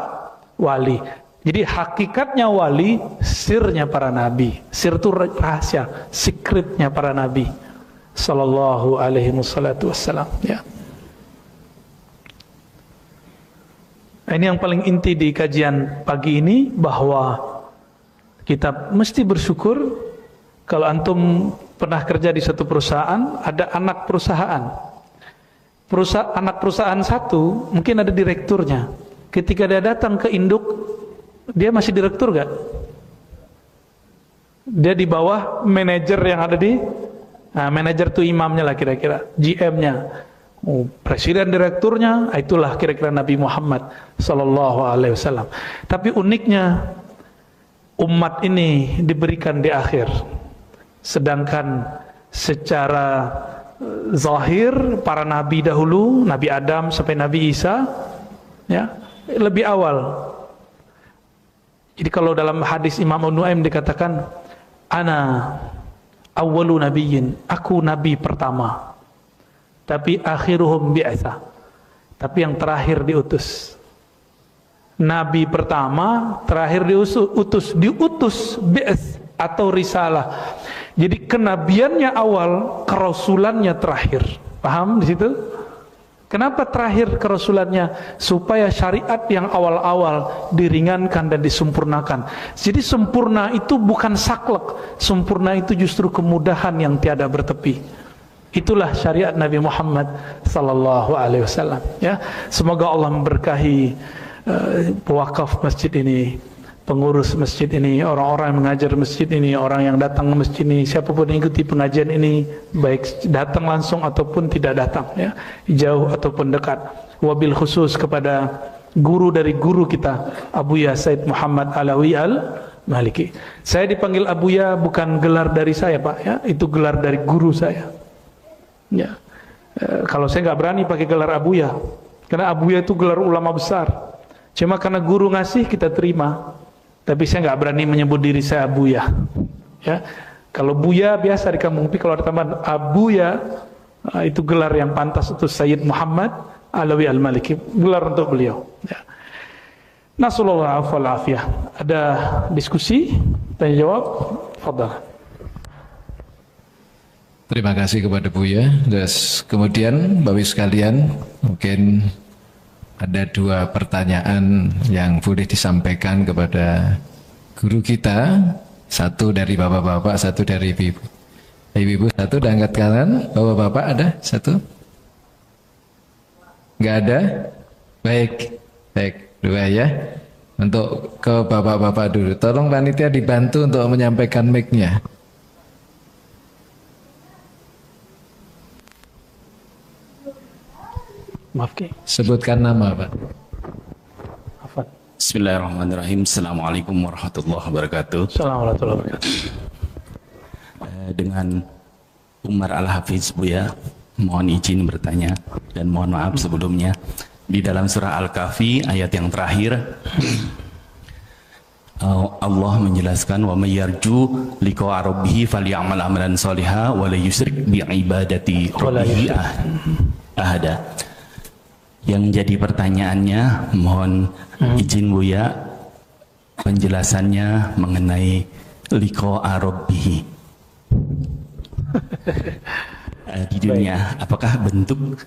wali. Jadi hakikatnya wali, sirnya para nabi. Sir itu rahasia, secretnya para nabi sallallahu alaihi wasallam, ya. Ini yang paling inti di kajian pagi ini, bahwa kita mesti bersyukur. Kalau antum pernah kerja di satu perusahaan, ada anak perusahaan. Anak perusahaan satu, mungkin ada direkturnya. Ketika dia datang ke induk, dia masih direktur gak? Dia di bawah manajer yang ada di, manajer itu imamnya lah kira-kira, GM-nya. Presiden direkturnya, itulah kira-kira Nabi Muhammad sallallahu alaihi wasallam. Tapi uniknya, umat ini diberikan di akhir, sedangkan secara zahir para nabi dahulu, Nabi Adam sampai Nabi Isa, ya, lebih awal. Jadi kalau dalam hadis Imam An-Nu'aim dikatakan, ana awwalu nabiyyin, aku nabi pertama, tapi akhiruhum bi'atsa, tapi yang terakhir diutus. Nabi pertama, terakhir diutus bi'ats atau risalah. Jadi kenabiannya awal, kerasulannya terakhir. Paham di situ? Kenapa terakhir kerasulannya? Supaya syariat yang awal-awal diringankan dan disempurnakan. Jadi sempurna itu bukan saklek, sempurna itu justru kemudahan yang tiada bertepi. Itulah syariat Nabi Muhammad sallallahu alaihi wasallam, ya. Semoga Allah memberkahi pewakaf masjid ini, pengurus masjid ini, orang-orang yang mengajar masjid ini, orang yang datang ke masjid ini, siapapun yang ikuti pengajian ini, baik datang langsung ataupun tidak datang, ya, jauh ataupun dekat. Wabil khusus kepada guru dari guru kita, Abuya Said Muhammad Alawi Al-Maliki. Saya dipanggil Abuya bukan gelar dari saya, Pak, ya, itu gelar dari guru saya, ya. Kalau saya nggak berani pakai gelar Abuya, karena Abuya itu gelar ulama besar. Cuma karena guru ngasih kita terima. Tapi saya nggak berani menyebut diri saya Abuya, ya. Kalau Buya biasa di kampung, tapi kalau ada tambahan Abuya, itu gelar yang pantas untuk Sayyid Muhammad Alawi Al-Maliki, gelar untuk beliau, ya. Nasallallahu alaihi wasallam. Ada diskusi, tanya jawab, fadhal. Terima kasih kepada Buya. Terus kemudian Bapak sekalian, mungkin ada dua pertanyaan yang boleh disampaikan kepada guru kita. Satu dari bapak-bapak, satu dari ibu-ibu. Ibu-ibu satu, dan angkat kanan. Bapak-bapak ada satu? Enggak ada? Baik, baik, dua ya. Untuk ke bapak-bapak dulu. Tolong panitia dibantu untuk menyampaikan mic-nya. Maaf, Ki. Sebutkan nama, Pak. Afan. Bismillahirrahmanirrahim. Assalamualaikum warahmatullahi wabarakatuh. Assalamualaikum warahmatullahi wabarakatuh. Dengan Umar Al-Hafiz, Buya, mohon izin bertanya dan mohon maaf sebelumnya. Di dalam surah Al-Kahfi ayat yang terakhir, Allah menjelaskan wa may yarju liqa rabbih falyamal amalan shalihan wa la yusyrik bi ibadati rabbih ahada. Yang jadi pertanyaannya, mohon izin Buya penjelasannya mengenai liqa rabbih di dunia. Apakah bentuk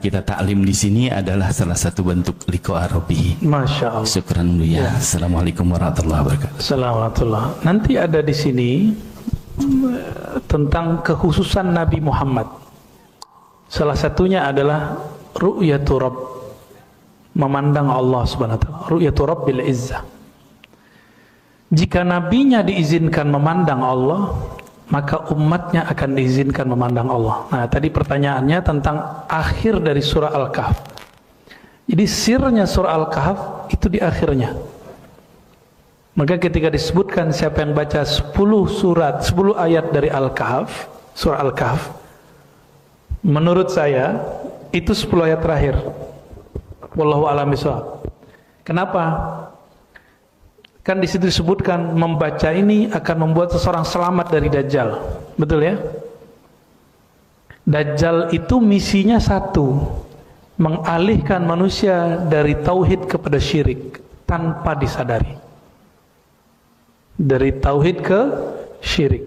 kita taklim di sini adalah salah satu bentuk liqa rabbih? Masya Allah. Syukran Buya. Assalamualaikum warahmatullahi wabarakatuh. Assalamualaikum. Nanti ada di sini tentang kekhususan Nabi Muhammad. Salah satunya adalah ru'yatu Rabb, memandang Allah Subhanahu wa taala. Ru'yatu Rabbil Izzah. Jika nabinya diizinkan memandang Allah, maka umatnya akan diizinkan memandang Allah. Nah, tadi pertanyaannya tentang akhir dari surah Al-Kahf. Jadi sirnya surah Al-Kahf itu di akhirnya. Maka ketika disebutkan siapa yang baca 10 ayat dari Al-Kahf, surah Al-Kahf, menurut saya itu 10 ayat terakhir. Wallahu a'lam bishawab. Kenapa? Kan di situ disebutkan membaca ini akan membuat seseorang selamat dari Dajjal. Betul ya? Dajjal itu misinya satu, mengalihkan manusia dari tauhid kepada syirik tanpa disadari. Dari tauhid ke syirik.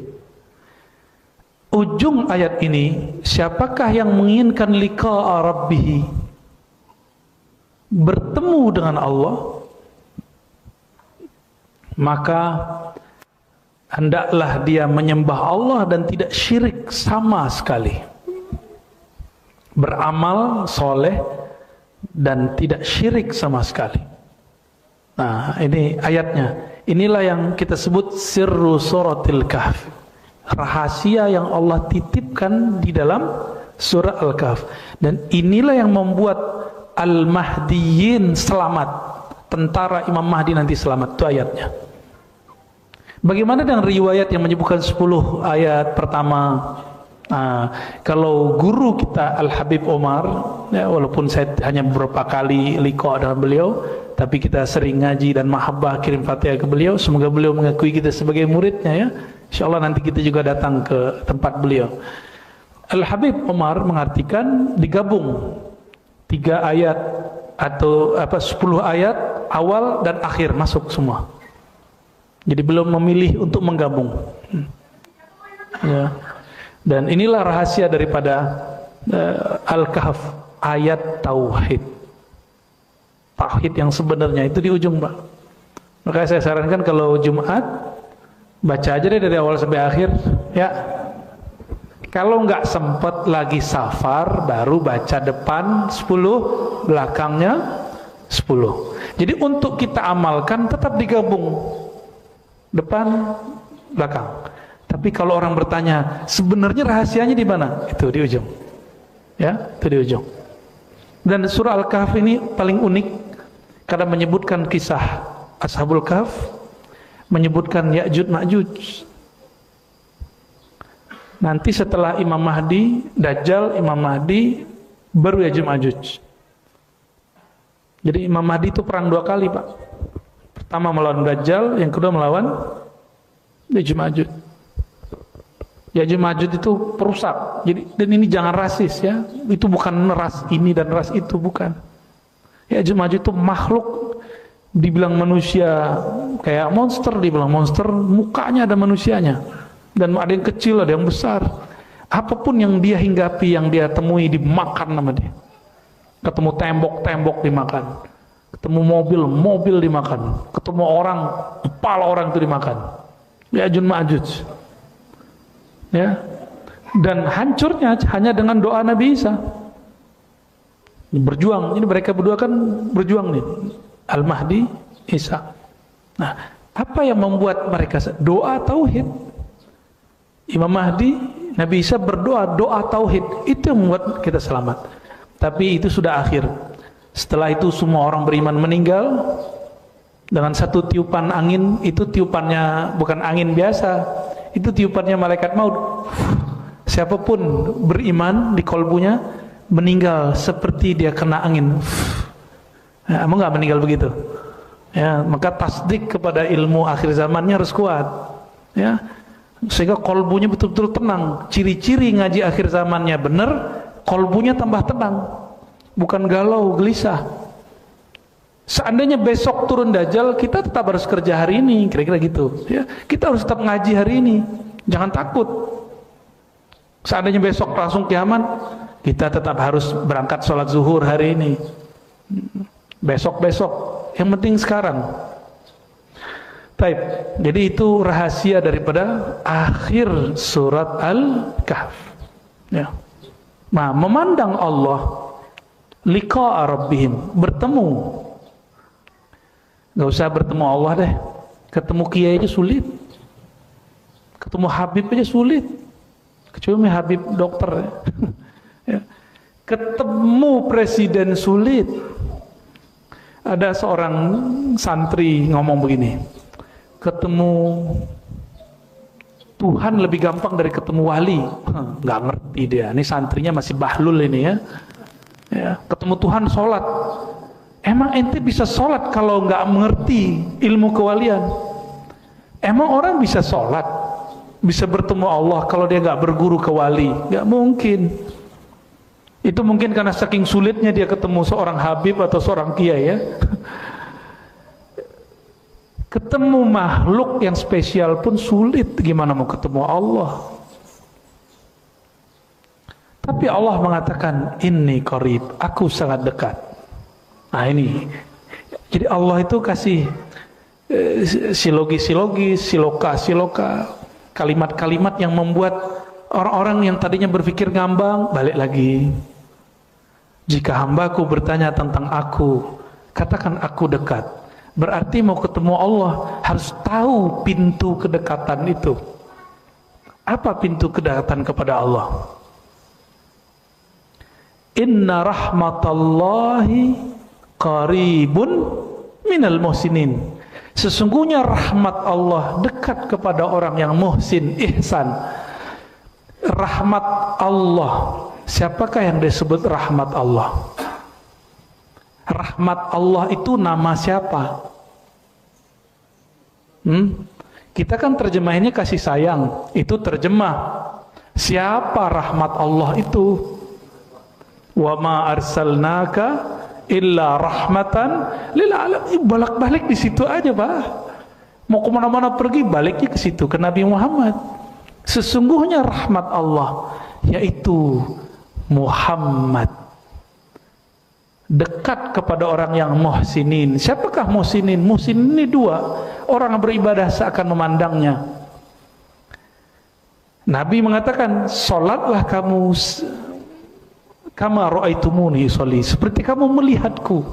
Ujung ayat ini, siapakah yang menginginkan liqa'a rabbih, bertemu dengan Allah, maka hendaklah dia menyembah Allah dan tidak syirik sama sekali, beramal soleh dan tidak syirik sama sekali. Nah, ini ayatnya. Inilah yang kita sebut sirru suratil kahf, rahasia yang Allah titipkan di dalam surah Al-Kahf. Dan inilah yang membuat Al-Mahdiyin selamat, tentara Imam Mahdi nanti selamat. Itu ayatnya. Bagaimana dengan riwayat yang menyebutkan 10 ayat pertama? Kalau guru kita Al-Habib Omar, ya, walaupun saya hanya beberapa kali liqa dengan beliau, tapi kita sering ngaji dan mahabbah kirim Fatihah ke beliau. Semoga beliau mengakui kita sebagai muridnya ya. InsyaAllah nanti kita juga datang ke tempat beliau. Al-Habib Omar mengartikan digabung 3 ayat atau 10 ayat awal dan akhir masuk semua. Jadi belum memilih untuk menggabung. Ya. Dan inilah rahasia daripada Al-Kahf, ayat tauhid. Tauhid yang sebenarnya itu di ujung, Pak. Maka saya sarankan kalau Jumat baca aja deh dari awal sampai akhir, ya. Kalau nggak sempat lagi safar, baru baca depan 10, belakangnya 10. Jadi untuk kita amalkan tetap digabung, depan, belakang. Tapi kalau orang bertanya, sebenarnya rahasianya di mana? Itu di ujung. Ya, itu di ujung. Dan surah Al-Kahf ini paling unik karena menyebutkan kisah Ashabul Kahf, menyebutkan Ya'juj Ma'juj. Nanti setelah Imam Mahdi, Dajjal, Imam Mahdi, baru Ya'juj Ma'juj. Jadi Imam Mahdi itu perang 2 kali, Pak. Pertama melawan Dajjal, yang kedua melawan Ya'juj Ma'juj. Ya'juj Ma'juj itu perusak. Jadi, dan ini jangan rasis ya. Itu bukan ras ini dan ras itu, bukan. Ya'juj Ma'juj itu makhluk, dibilang manusia kayak monster, dibilang monster, mukanya ada manusianya. Dan ada yang kecil, ada yang besar. Apapun yang dia hinggapi, yang dia temui, dimakan sama dia. Ketemu tembok dimakan. Ketemu mobil dimakan. Ketemu orang, kepala orang itu dimakan. Ya'juj Ma'juj. Ya. Dan hancurnya hanya dengan doa Nabi Isa. Berjuang. Ini mereka berdua kan berjuang nih. Al-Mahdi, Isa. Nah, apa yang membuat mereka doa tauhid? Imam Mahdi, Nabi Isa berdoa, doa tauhid. Itu yang membuat kita selamat. Tapi itu sudah akhir. Setelah itu semua orang beriman meninggal dengan satu tiupan angin. Itu tiupannya bukan angin biasa, itu tiupannya malaikat maut. Siapapun beriman di kolbunya meninggal seperti dia kena angin. Nah, kamu nggak meninggal begitu? Ya, maka tasdik kepada ilmu akhir zamannya harus kuat. Ya. Sehingga kolbunya betul-betul tenang. Ciri-ciri ngaji akhir zamannya benar, kolbunya tambah tenang. Bukan galau, gelisah. Seandainya besok turun Dajjal, kita tetap harus kerja hari ini, kira-kira gitu. Ya, kita harus tetap ngaji hari ini. Jangan takut. Seandainya besok langsung kiamat, kita tetap harus berangkat sholat zuhur hari ini. Besok-besok, yang penting sekarang. Taib. Jadi itu rahasia daripada akhir surat Al-Kahf. Ya. Nah, memandang Allah, liqa'a rabbihim, bertemu. Gak usah bertemu Allah deh. Ketemu kiai aja sulit. Ketemu Habib aja sulit. Kecuali Habib dokter. Ya. Ketemu presiden sulit. Ada seorang santri ngomong begini, ketemu Tuhan lebih gampang dari ketemu wali. Nggak ngerti dia. Ini santrinya masih bahlul ini ya. Ya. Ketemu Tuhan sholat. Emang ente bisa sholat kalau nggak mengerti ilmu kewalian? Emang orang bisa sholat, bisa bertemu Allah kalau dia nggak berguru ke wali? Nggak mungkin. Itu mungkin karena saking sulitnya dia ketemu seorang habib atau seorang kiai ya. Ketemu makhluk yang spesial pun sulit, gimana mau ketemu Allah? Tapi Allah mengatakan, inni qarib, aku sangat dekat. Nah ini, jadi Allah itu kasih silogis, siloka, kalimat-kalimat yang membuat orang-orang yang tadinya berpikir ngambang, balik lagi. Jika hambaku bertanya tentang aku, katakan aku dekat. Berarti mau ketemu Allah, harus tahu pintu kedekatan itu. Apa pintu kedekatan kepada Allah? Inna rahmatallahi qaribun minal muhsinin. Sesungguhnya rahmat Allah dekat kepada orang yang muhsin, ihsan. Rahmat Allah, siapakah yang disebut rahmat Allah? Rahmat Allah itu nama siapa? Kita kan terjemahinnya kasih sayang, itu terjemah. Siapa rahmat Allah itu? Wa ma arsalnaka illa rahmatan lil alamin. Bolak-balik di situ aja, Pak. Mau kemana-mana pergi, baliknya ke situ, ke Nabi Muhammad. Sesungguhnya rahmat Allah yaitu Muhammad, dekat kepada orang yang muhsinin. Siapakah muhsinin? Muhsinin ini dua, orang beribadah seakan memandangnya. Nabi mengatakan, sholatlah kamu kama ra'aitumuni sholli, seperti kamu melihatku.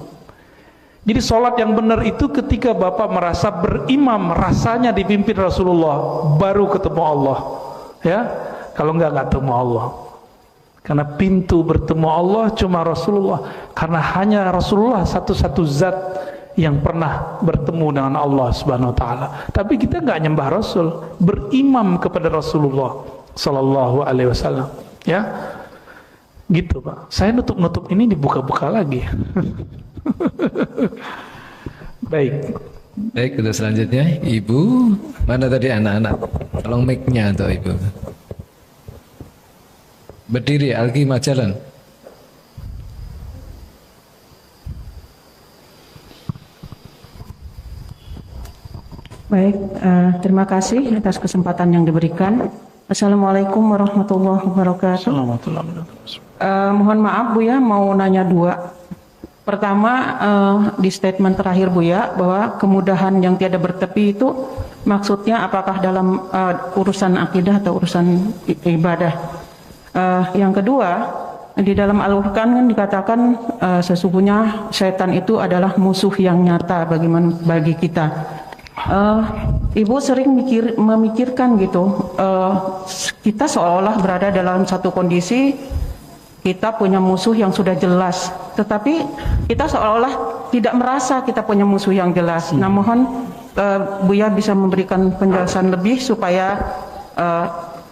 Jadi sholat yang benar itu ketika Bapak merasa berimam, rasanya dipimpin Rasulullah, baru ketemu Allah. Ya, kalau enggak ketemu Allah. Karena pintu bertemu Allah cuma Rasulullah. Karena hanya Rasulullah satu-satu zat yang pernah bertemu dengan Allah Subhanahu wa taala. Tapi kita enggak nyembah Rasul, berimam kepada Rasulullah sallallahu alaihi wasallam. Ya. Gitu, Pak. Saya nutup-nutup ini dibuka-buka lagi. Baik. Baik, untuk selanjutnya Ibu, mana tadi anak-anak? Tolong mic-nya untuk Ibu. Berdiri, Alki Majalan. Baik, terima kasih atas kesempatan yang diberikan. Assalamualaikum warahmatullahi wabarakatuh. Mohon maaf Bu ya, mau nanya dua. Pertama, di statement terakhir Bu ya, bahwa kemudahan yang tiada bertepi itu maksudnya apakah dalam urusan akidah atau urusan ibadah? Yang kedua, di dalam Al-Quran kan dikatakan sesungguhnya syaitan itu adalah musuh yang nyata bagi kita. Ibu sering memikirkan gitu, kita seolah-olah berada dalam satu kondisi kita punya musuh yang sudah jelas, tetapi kita seolah-olah tidak merasa kita punya musuh yang jelas. Nah, mohon Buya bisa memberikan penjelasan lebih supaya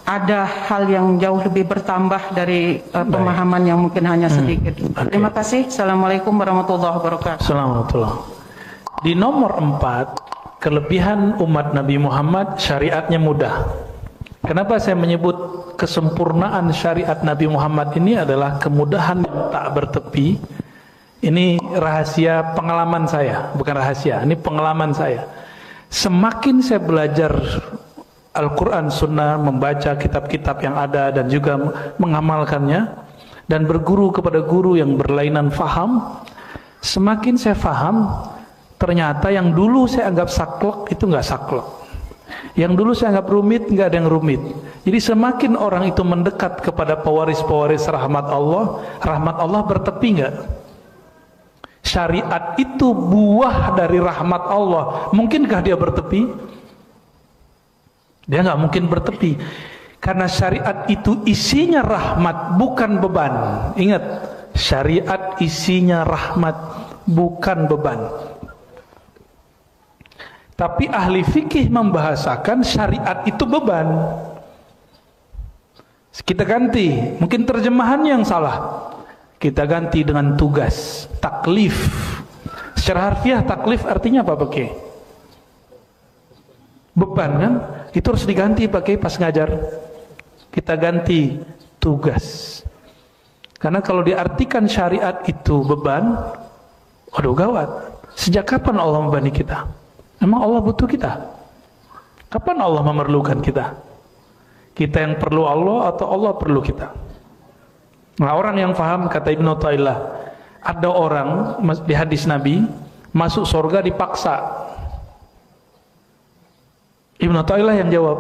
ada hal yang jauh lebih bertambah dari pemahaman yang mungkin hanya sedikit. Terima kasih. Assalamualaikum warahmatullahi wabarakatuh. Assalamualaikum. Di nomor 4, kelebihan umat Nabi Muhammad, syariatnya mudah. Kenapa saya menyebut kesempurnaan syariat Nabi Muhammad ini adalah kemudahan yang tak bertepi. Ini rahasia pengalaman saya, bukan rahasia, ini pengalaman saya. Semakin saya belajar Al-Quran, Sunnah, membaca kitab-kitab yang ada dan juga mengamalkannya, dan berguru kepada guru yang berlainan faham, semakin saya faham, ternyata yang dulu saya anggap saklek itu nggak saklek. Yang dulu saya anggap rumit, nggak ada yang rumit. Jadi semakin orang itu mendekat kepada pewaris-pewaris rahmat Allah bertepi nggak? Syariat itu buah dari rahmat Allah. Mungkinkah dia bertepi? Dia nggak mungkin bertepi. Karena syariat itu isinya rahmat, bukan beban. Ingat, syariat isinya rahmat, bukan beban. Tapi ahli fikih membahasakan syariat itu beban. Kita ganti, mungkin terjemahannya yang salah. Kita ganti dengan tugas, taklif. Secara harfiah taklif artinya apa pakai? Beban kan? Itu harus diganti pakai pas ngajar. Kita ganti tugas. Karena kalau diartikan syariat itu beban, waduh gawat. Sejak kapan Allah membebani kita? Emang Allah butuh kita? Kapan Allah memerlukan kita? Kita yang perlu Allah atau Allah perlu kita? Nah, orang yang paham, kata Ibnu Athaillah, ada orang di hadis Nabi masuk surga dipaksa. Ibnu Athaillah yang jawab,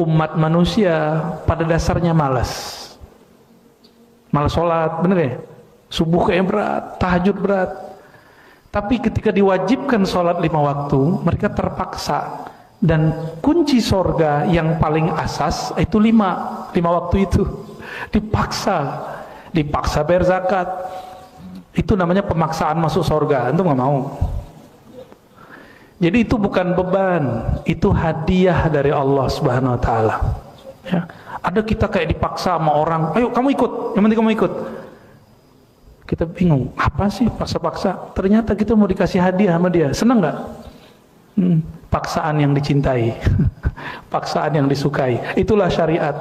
umat manusia pada dasarnya malas sholat, bener ya? Subuh kayak berat, tahajud berat. Tapi ketika diwajibkan sholat 5 waktu, mereka terpaksa. Dan kunci sorga yang paling asas itu 5 waktu itu. Dipaksa bayar zakat. Itu namanya pemaksaan masuk sorga. Antum nggak mau. Jadi itu bukan beban, itu hadiah dari Allah Subhanahu Wa Taala. Ya. Ada kita kayak dipaksa sama orang, ayo kamu ikut, yang penting kamu ikut. Kita bingung, apa sih paksa-paksa? Ternyata kita mau dikasih hadiah sama dia, senang nggak? Paksaan yang dicintai, paksaan yang disukai, itulah syariat.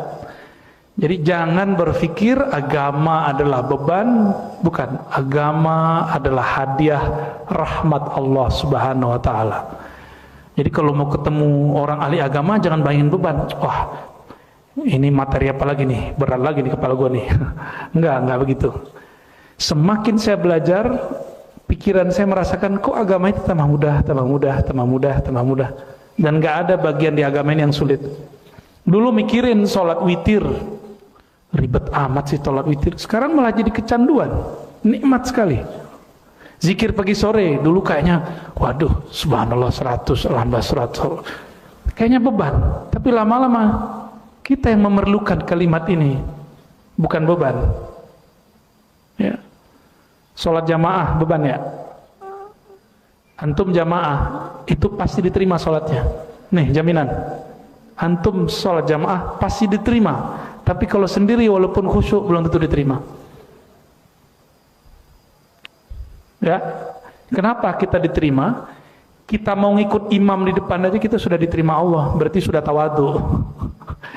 Jadi jangan berpikir agama adalah beban, bukan. Agama adalah hadiah rahmat Allah Subhanahu Wa Taala. Jadi kalau mau ketemu orang ahli agama, jangan bayangin beban. Wah, ini materi apa lagi nih? Berat lagi nih kepala gue nih. Enggak begitu. Semakin saya belajar, pikiran saya merasakan kok agama itu tambah mudah. Dan nggak ada bagian di agama ini yang sulit. Dulu mikirin sholat witir, ribet amat sih sholat witir. Sekarang malah jadi kecanduan, nikmat sekali. Zikir pagi sore, dulu kayaknya, waduh, subhanallah 100, alhamdulillah 100. Kayaknya beban, tapi lama-lama kita yang memerlukan kalimat ini, bukan beban. Ya. Sholat jamaah beban ya. Antum jamaah itu pasti diterima sholatnya. Nih jaminan. Antum sholat jamaah pasti diterima. Tapi kalau sendiri walaupun khusyuk belum tentu diterima. Ya. Kenapa kita diterima? Kita mau ngikut imam di depan aja kita sudah diterima Allah. Berarti sudah tawadu.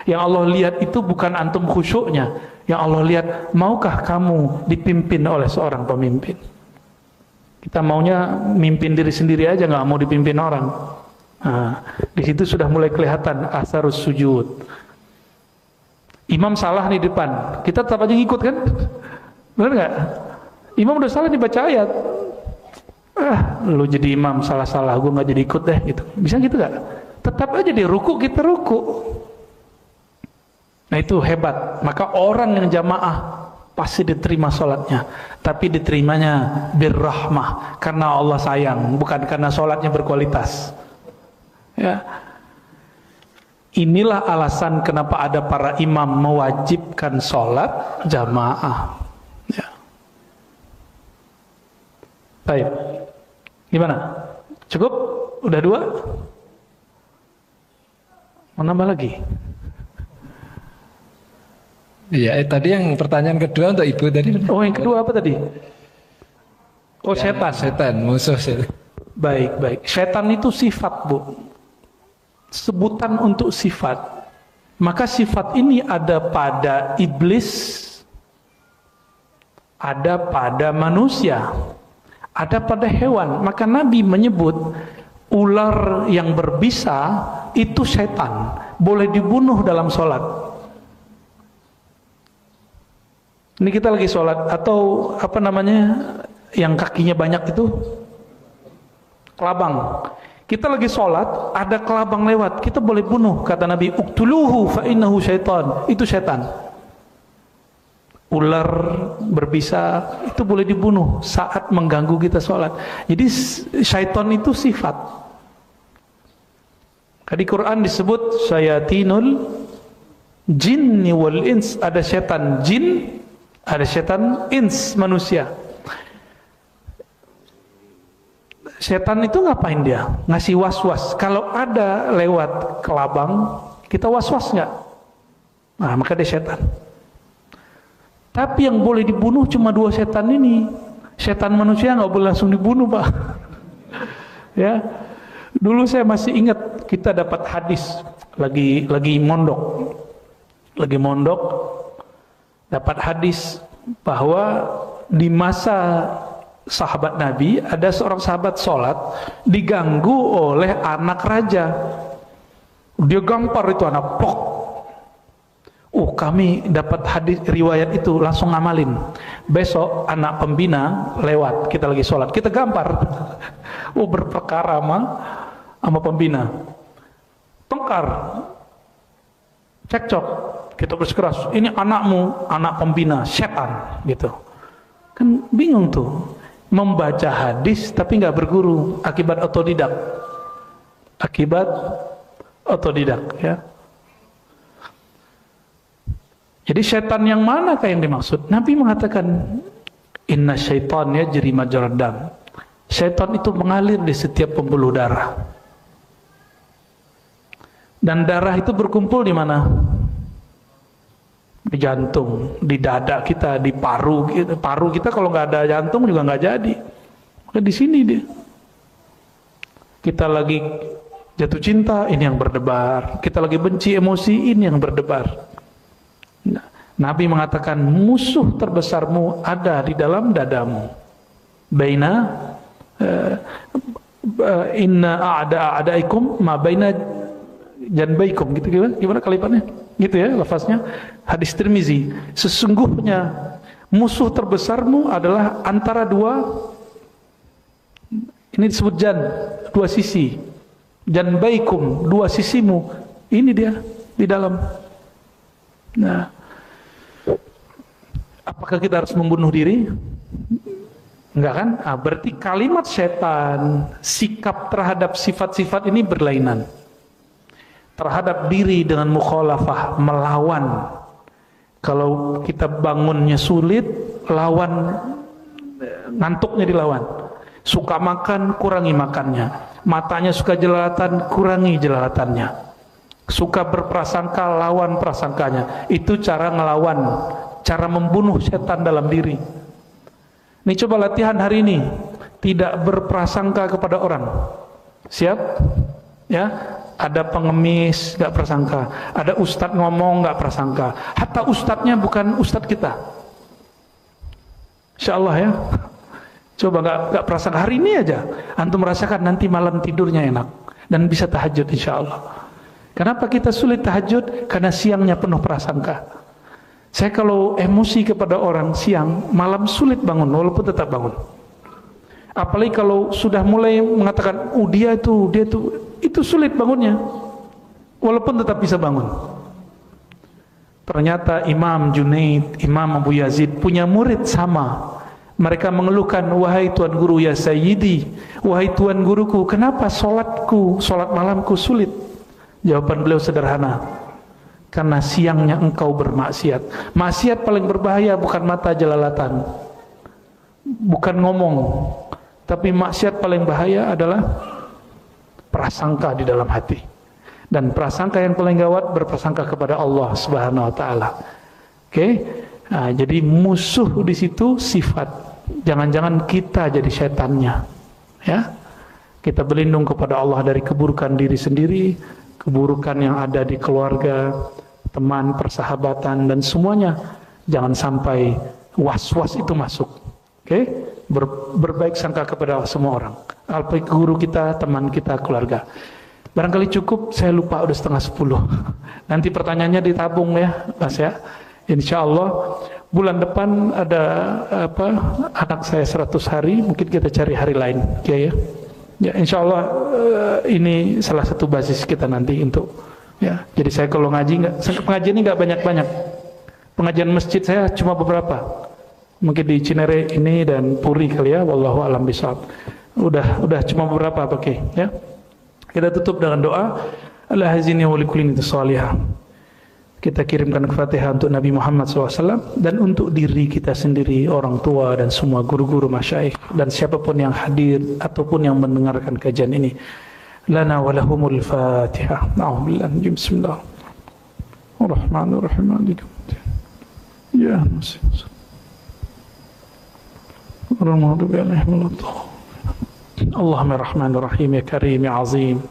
Yang Allah lihat itu bukan antum khusyuknya. Yang Allah lihat, maukah kamu dipimpin oleh seorang pemimpin? Kita maunya mimpin diri sendiri aja, nggak mau dipimpin orang. Nah, di situ sudah mulai kelihatan asarus sujud. Imam salah di depan, kita tetap aja ngikut kan? Benar nggak? Imam udah salah dibaca ayat. Lu jadi imam salah-salah, gue nggak jadi ikut deh gitu. Bisa gitu nggak? Tetap aja di ruku kita ruku. Nah itu hebat. Maka orang yang jamaah pasti diterima sholatnya, tapi diterimanya birrahmah, karena Allah sayang, bukan karena sholatnya berkualitas. Ya. Inilah alasan kenapa ada para imam mewajibkan sholat jamaah. Ya. Baik. Gimana? Cukup? Udah 2? Mau nambah lagi? Iya, tadi yang pertanyaan kedua untuk ibu tadi. Oh, yang kedua apa tadi? Oh, setan. Setan, musuh setan. Baik. Syaitan itu sifat, Bu. Sebutan untuk sifat. Maka sifat ini ada pada iblis, ada pada manusia, ada pada hewan. Maka Nabi menyebut ular yang berbisa itu syaitan, boleh dibunuh dalam sholat. Ini kita lagi sholat, atau apa namanya yang kakinya banyak itu, kelabang. Kita lagi sholat, ada kelabang lewat, kita boleh bunuh. Kata Nabi, uktuluhu fa innahu syaitan. Itu syaitan. Ular berbisa itu boleh dibunuh saat mengganggu kita sholat. Jadi syaitan itu sifat. Di Quran disebut syayatinul jinni wal ins. Ada syaitan jin, ada syaitan ins, manusia. Setan itu ngapain dia? Ngasih was-was. Kalau ada lewat kelabang, kita was-was nggak? Nah, maka dia setan. Tapi yang boleh dibunuh cuma dua setan ini. Setan manusia nggak boleh langsung dibunuh, Pak. Ya, dulu saya masih ingat kita dapat hadis lagi mondok, dapat hadis bahwa di masa sahabat Nabi, ada seorang sahabat sholat diganggu oleh anak raja. Dia gampar itu anak, pok. Kami dapat hadis riwayat itu, langsung ngamalin. Besok anak pembina lewat, kita lagi sholat, kita gampar. Berperkara sama pembina. Tengkar, cekcok, kita bersikeras. Ini anakmu, anak pembina, setan, gitu. Kan bingung tuh. Membaca hadis tapi nggak berguru, akibat otodidak ya. Jadi syaitan yang manakah yang dimaksud? Nabi mengatakan inna syaitan yajri majrad dam. Syaitan itu mengalir di setiap pembuluh darah, dan darah itu berkumpul di mana? Di jantung, di dada kita, di paru kita. Kalau nggak ada jantung juga nggak jadi. Maka di sini dia. Kita lagi jatuh cinta, ini yang berdebar. Kita lagi benci, emosi, ini yang berdebar. Nah, Nabi mengatakan musuh terbesarmu ada di dalam dadamu. Baina inna a'daikum ma baina janbaikum, gitu gimana kalimatnya? Gitu ya lafaznya, hadis Tirmizi. Sesungguhnya musuh terbesarmu adalah antara dua, ini disebut dua sisi, janbaikum, dua sisimu, ini dia di dalam. Nah, apakah kita harus membunuh diri? Enggak kan? Berarti kalimat setan, sikap terhadap sifat-sifat ini berlainan. Terhadap diri dengan mukhalafah, melawan. Kalau kita bangunnya sulit, lawan, ngantuknya dilawan. Suka makan, kurangi makannya. Matanya suka jelalatan, kurangi jelalatannya. Suka berprasangka, lawan prasangkanya. Itu cara ngelawan, cara membunuh setan dalam diri. Ini coba latihan hari ini, tidak berprasangka kepada orang. Siap? Ya. Ada pengemis gak prasangka, ada ustadz ngomong gak prasangka, hatta ustadznya bukan ustadz kita. Insya Allah ya. Coba gak prasangka hari ini aja, antum merasakan nanti malam tidurnya enak dan bisa tahajud insya Allah. Kenapa kita sulit tahajud? Karena siangnya penuh prasangka. Saya kalau emosi kepada orang siang, malam sulit bangun walaupun tetap bangun. Apalagi kalau sudah mulai mengatakan, dia itu sulit bangunnya, walaupun tetap bisa bangun. Ternyata Imam Junaid, Imam Abu Yazid punya murid sama. Mereka mengeluhkan, wahai Tuan Guru ya Sayyidi, wahai Tuan Guruku, kenapa solat malamku sulit? Jawaban beliau sederhana, karena siangnya engkau bermaksiat. Maksiat paling berbahaya bukan mata jelalatan, bukan ngomong, tapi maksiat paling bahaya adalah prasangka di dalam hati. Dan prasangka yang paling gawat berprasangka kepada Allah Subhanahu wa taala. Oke? Nah, jadi musuh di situ sifat. Jangan-jangan kita jadi setannya. Ya. Kita berlindung kepada Allah dari keburukan diri sendiri, keburukan yang ada di keluarga, teman, persahabatan, dan semuanya. Jangan sampai was-was itu masuk. Oke? Berbaik sangka kepada semua orang. Apalagi guru kita, teman kita, keluarga. Barangkali cukup, saya lupa udah 9:30. Nanti pertanyaannya ditabung ya, Mas ya. Insya Allah bulan depan ada anak saya 100 hari, mungkin kita cari hari lain, ya. Ya, insya Allah ini salah satu basis kita nanti untuk ya. Jadi saya kalau ngaji pengajian ini nggak banyak-banyak. Pengajian masjid saya cuma beberapa. Mungkin di Cinere ini dan Puri kali ya, wallahu alam bishawab. Udah cuma beberapa, oke ya. Kita tutup dengan doa. Allah hazini wa likulli salihah. Kita kirimkan Al-Fatihah untuk Nabi Muhammad SAW dan untuk diri kita sendiri, orang tua dan semua guru-guru masyaikh dan siapapun yang hadir ataupun yang mendengarkan kajian ini. Lana wa lahumul Fatihah. A'udzubillahi minasy Bismillah. Ar-Rahmanir-Rahim. Ya Masih. Allahumma Rahmanir Rahim ya Karim ya Azim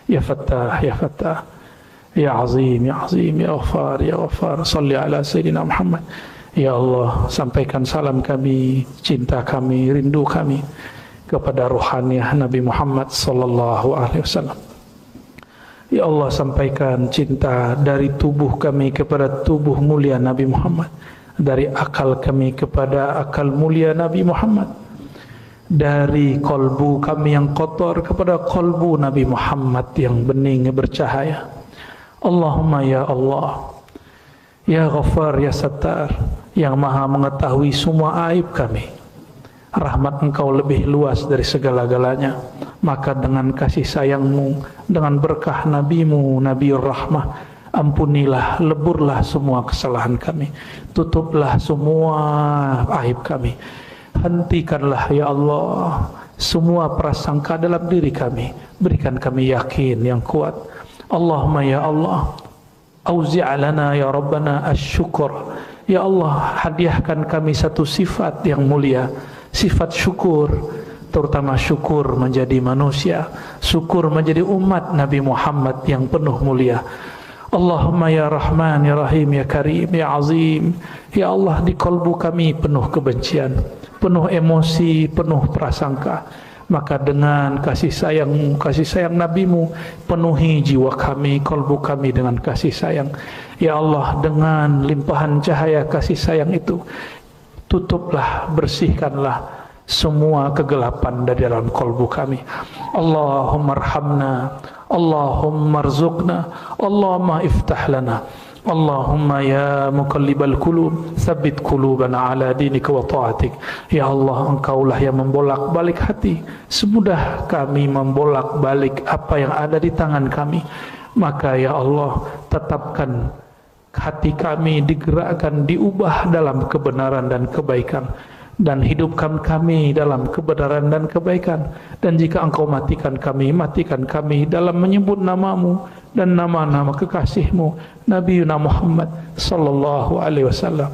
ya Fattah ya Fattah ya Azim ya Azim ya Ghaffar ya Ghaffar. Salli ala Sayyidina Muhammad. Ya Allah, sampaikan salam kami, cinta kami, rindu kami kepada ruhaniah Nabi Muhammad sallallahu alaihi wasallam. Ya Allah, sampaikan cinta dari tubuh kami kepada tubuh mulia Nabi Muhammad, dari akal kami kepada akal mulia Nabi Muhammad, dari kolbu kami yang kotor kepada kolbu Nabi Muhammad yang bening bercahaya. Allahumma ya Allah, ya Ghaffar ya Sattar, yang maha mengetahui semua aib kami. Rahmat Engkau lebih luas dari segala-galanya. Maka dengan kasih sayang-Mu, dengan berkah Nabi-Mu, Nabiur Rahmah, ampunilah, leburlah semua kesalahan kami, tutuplah semua aib kami. Hentikanlah ya Allah semua prasangka dalam diri kami, berikan kami yakin yang kuat. Allahumma ya Allah, auzi'lana ya Rabbana asyukur. Ya Allah, hadiahkan kami satu sifat yang mulia, sifat syukur, terutama syukur menjadi manusia, syukur menjadi umat Nabi Muhammad yang penuh mulia. Allahumma ya Rahman ya Rahim ya Karim ya Azim. Ya Allah, di kalbu kami penuh kebencian, penuh emosi, penuh prasangka. Maka dengan kasih sayang-Mu, kasih sayang Nabi-Mu, penuhi jiwa kami, kalbu kami dengan kasih sayang. Ya Allah, dengan limpahan cahaya kasih sayang itu, tutuplah, bersihkanlah semua kegelapan dari dalam kalbu kami. Allahumma arhamna, Allahumma arzuqna, Allahumma iftah lana. Allahumma ya muqallibal qulub, tsabbit qulubana ala dinika wa ta'atik. Ya Allah, Engkaulah yang membolak-balik hati. Semudah kami membolak-balik apa yang ada di tangan kami. Maka ya Allah, tetapkan hati kami digerakkan, diubah dalam kebenaran dan kebaikan, dan hidupkan kami dalam kebenaran dan kebaikan. Dan jika Engkau matikan kami dalam menyebut nama-Mu dan nama-nama kekasih-Mu, Nabi Muhammad sallallahu alaihi wasallam.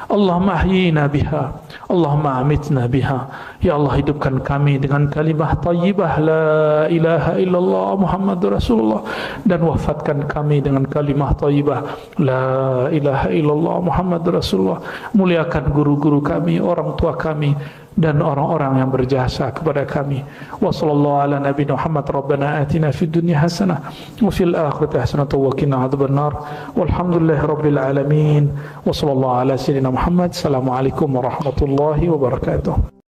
Allahumma ahyina biha, Allahumma amitna biha. Ya Allah, hidupkan kami dengan kalimah thayyibah la ilaha illallah Muhammadur Rasulullah, dan wafatkan kami dengan kalimah thayyibah la ilaha illallah Muhammadur Rasulullah. Muliakan guru-guru kami, orang tua kami, dan orang-orang yang berjasa kepada kami. Wa sallallahu ala nabiyina Muhammad. Rabbana atina fid dunya hasanah wa fil akhirati hasanah wa qina adzabannar. Walhamdulillahi rabbil alamin. Wa sallallahu ala sayyidina Muhammad. Assalamualaikum warahmatullahi wabarakatuh.